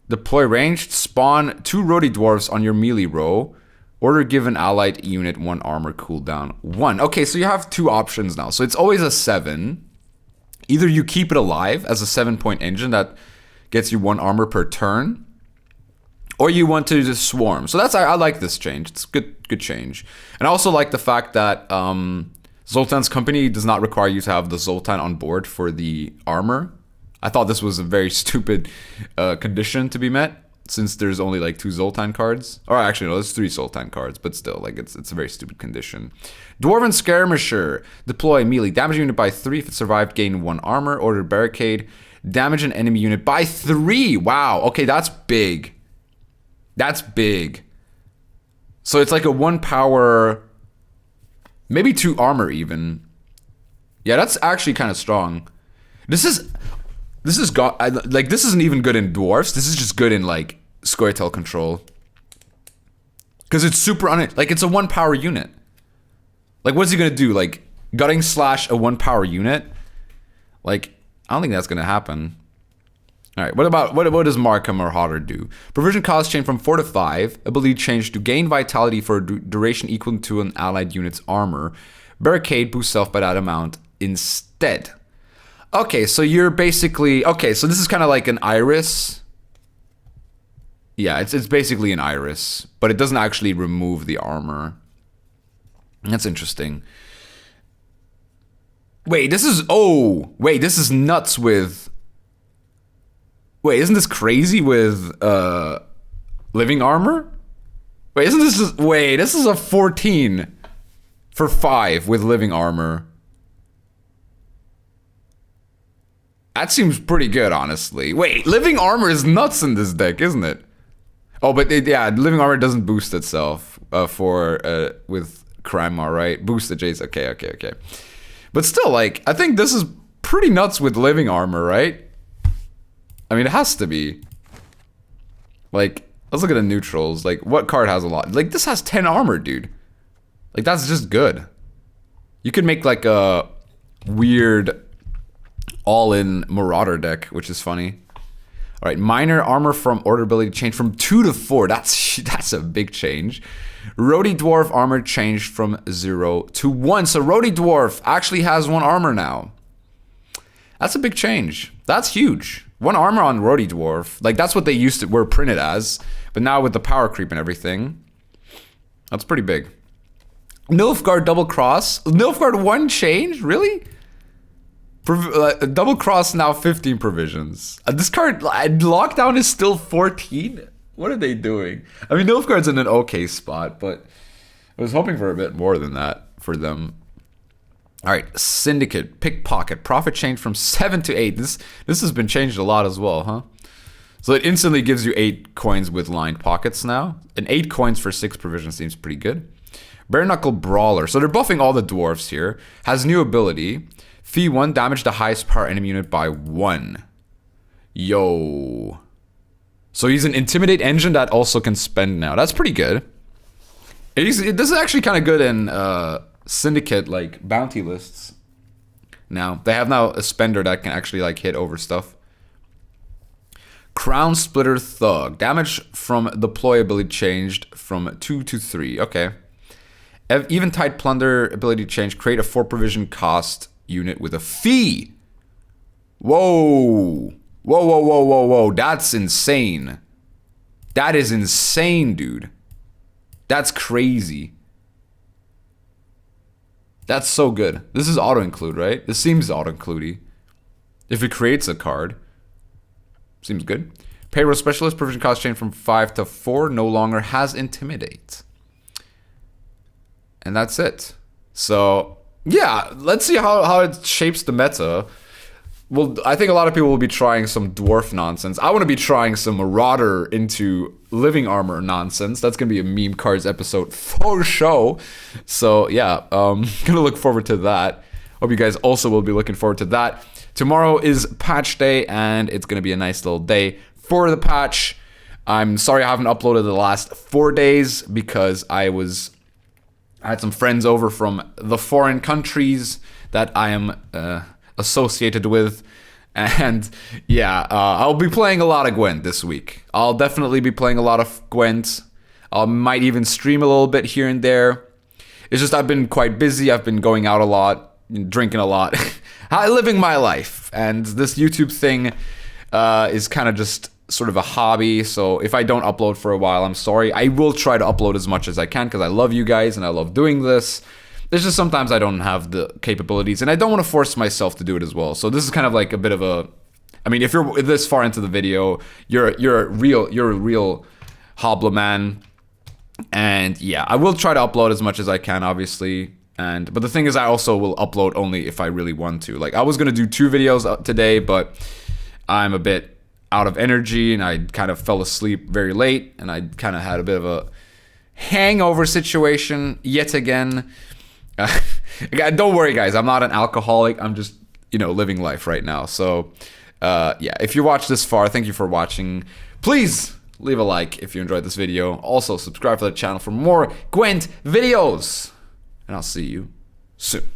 Deploy ranged, spawn 2 roadie dwarves on your melee row. Order given allied unit 1 armor cooldown 1. Okay, so you have 2 options now. So it's always a 7. Either you keep it alive as a 7-point engine that gets you 1 armor per turn, or you want to just swarm. So I like this change. It's good change. And I also like the fact that Zoltan's Company does not require you to have the Zoltan on board for the armor. I thought this was a very stupid condition to be met, since there's only like 2 Zoltan cards. Or actually, no, there's 3 Zoltan cards, but still, like, it's a very stupid condition. Dwarven Skirmisher. Deploy melee. Damage unit by 3. If it survived, gain 1 armor. Order barricade. Damage an enemy unit by 3. Wow. Okay, that's big. That's big. So it's like a 1 power, maybe 2 armor even. Yeah, that's actually kind of strong. This is like, this isn't even good in dwarfs. This is just good in like Scoia'tael control. Because it's super like, it's a 1 power unit. Like, what's he gonna do? Like, gutting slash a 1 power unit? Like, I don't think that's gonna happen. All right, what does Markham or Hodder do? Provision cost change from 4 to 5. Ability change to gain vitality for a duration equal to an allied unit's armor. Barricade boosts self by that amount instead. Okay, so you're basically, okay, so this is kind of like an iris. Yeah, it's basically an iris, but it doesn't actually remove the armor. That's interesting. Wait, this is nuts with... Wait, isn't this crazy with living armor? Wait, this is a 14 for 5 with living armor. That seems pretty good, honestly. Wait, living armor is nuts in this deck, isn't it? Oh, but yeah, living armor doesn't boost itself with Kramar, right? Boost the Jace. Okay. But still, like, I think this is pretty nuts with living armor, right? I mean, it has to be. Like, let's look at the neutrals. Like, what card has a lot? Like, this has 10 armor, dude. Like, that's just good. You could make, like, a weird all-in Marauder deck, which is funny. All right, minor armor from order ability change from 2 to 4. That's a big change. Roadie Dwarf armor changed from 0 to 1. So Roadie Dwarf actually has 1 armor now. That's a big change. That's huge. 1 armor on Roadie Dwarf. Like, that's what they were printed as. But now with the power creep and everything, that's pretty big. Nilfgaard double cross. Nilfgaard 1 change? Really? Double cross now 15 provisions. This card, lockdown is still 14? What are they doing? I mean, Nilfgaard's in an okay spot, but I was hoping for a bit more than that for them. All right, Syndicate, Pickpocket, profit change from 7 to 8. This has been changed a lot as well, huh? So it instantly gives you 8 coins with lined pockets now. And 8 coins for 6 provisions seems pretty good. Bare Knuckle Brawler. So they're buffing all the dwarves here. Has new ability. Fee 1, damage the highest power enemy unit by 1. Yo. So he's an Intimidate engine that also can spend now. That's pretty good. This is actually kind of good in Syndicate, like, bounty lists. Now, they have now a spender that can actually, like, hit over stuff. Crown Splitter Thug. Damage from deploy ability changed from 2 to 3. Okay. Eventide Plunder ability change. Create a 4 provision cost unit with a fee. Whoa. Whoa. That's insane. That is insane, dude. That's crazy. That's so good. This is auto-include, right? This seems auto-include-y. If it creates a card. Seems good. Payroll Specialist provision cost change from 5 to 4. No longer has Intimidate. And that's it. So, yeah. Let's see how it shapes the meta. Well, I think a lot of people will be trying some dwarf nonsense. I want to be trying some Marauder into living armor nonsense. That's going to be a meme cards episode for show. So, yeah, going to look forward to that. Hope you guys also will be looking forward to that. Tomorrow is patch day, and it's going to be a nice little day for the patch. I'm sorry I haven't uploaded the last 4 days because I had some friends over from the foreign countries that I am associated with, and yeah, I'll be playing a lot of Gwent this week. I'll definitely be playing a lot of Gwent. I might even stream a little bit here and there. It's just I've been quite busy. I've been going out a lot, drinking a lot, living my life, and this YouTube thing is kind of just sort of a hobby. So if I don't upload for a while, I'm sorry. I will try to upload as much as I can because I love you guys and I love doing this. There's just sometimes I don't have the capabilities, and I don't want to force myself to do it as well. So this is kind of like a bit of a, I mean, if you're this far into the video, you're a real Hobla man, and yeah, I will try to upload as much as I can, obviously. But the thing is, I also will upload only if I really want to. Like, I was gonna do 2 videos today, but I'm a bit out of energy, and I kind of fell asleep very late, and I kind of had a bit of a hangover situation yet again. Don't worry, guys. I'm not an alcoholic. I'm just you know, living life right now. So yeah, if you watched this far, thank you for watching. Please leave a like if you enjoyed this video. Also subscribe to the channel for more Gwent videos, and I'll see you soon.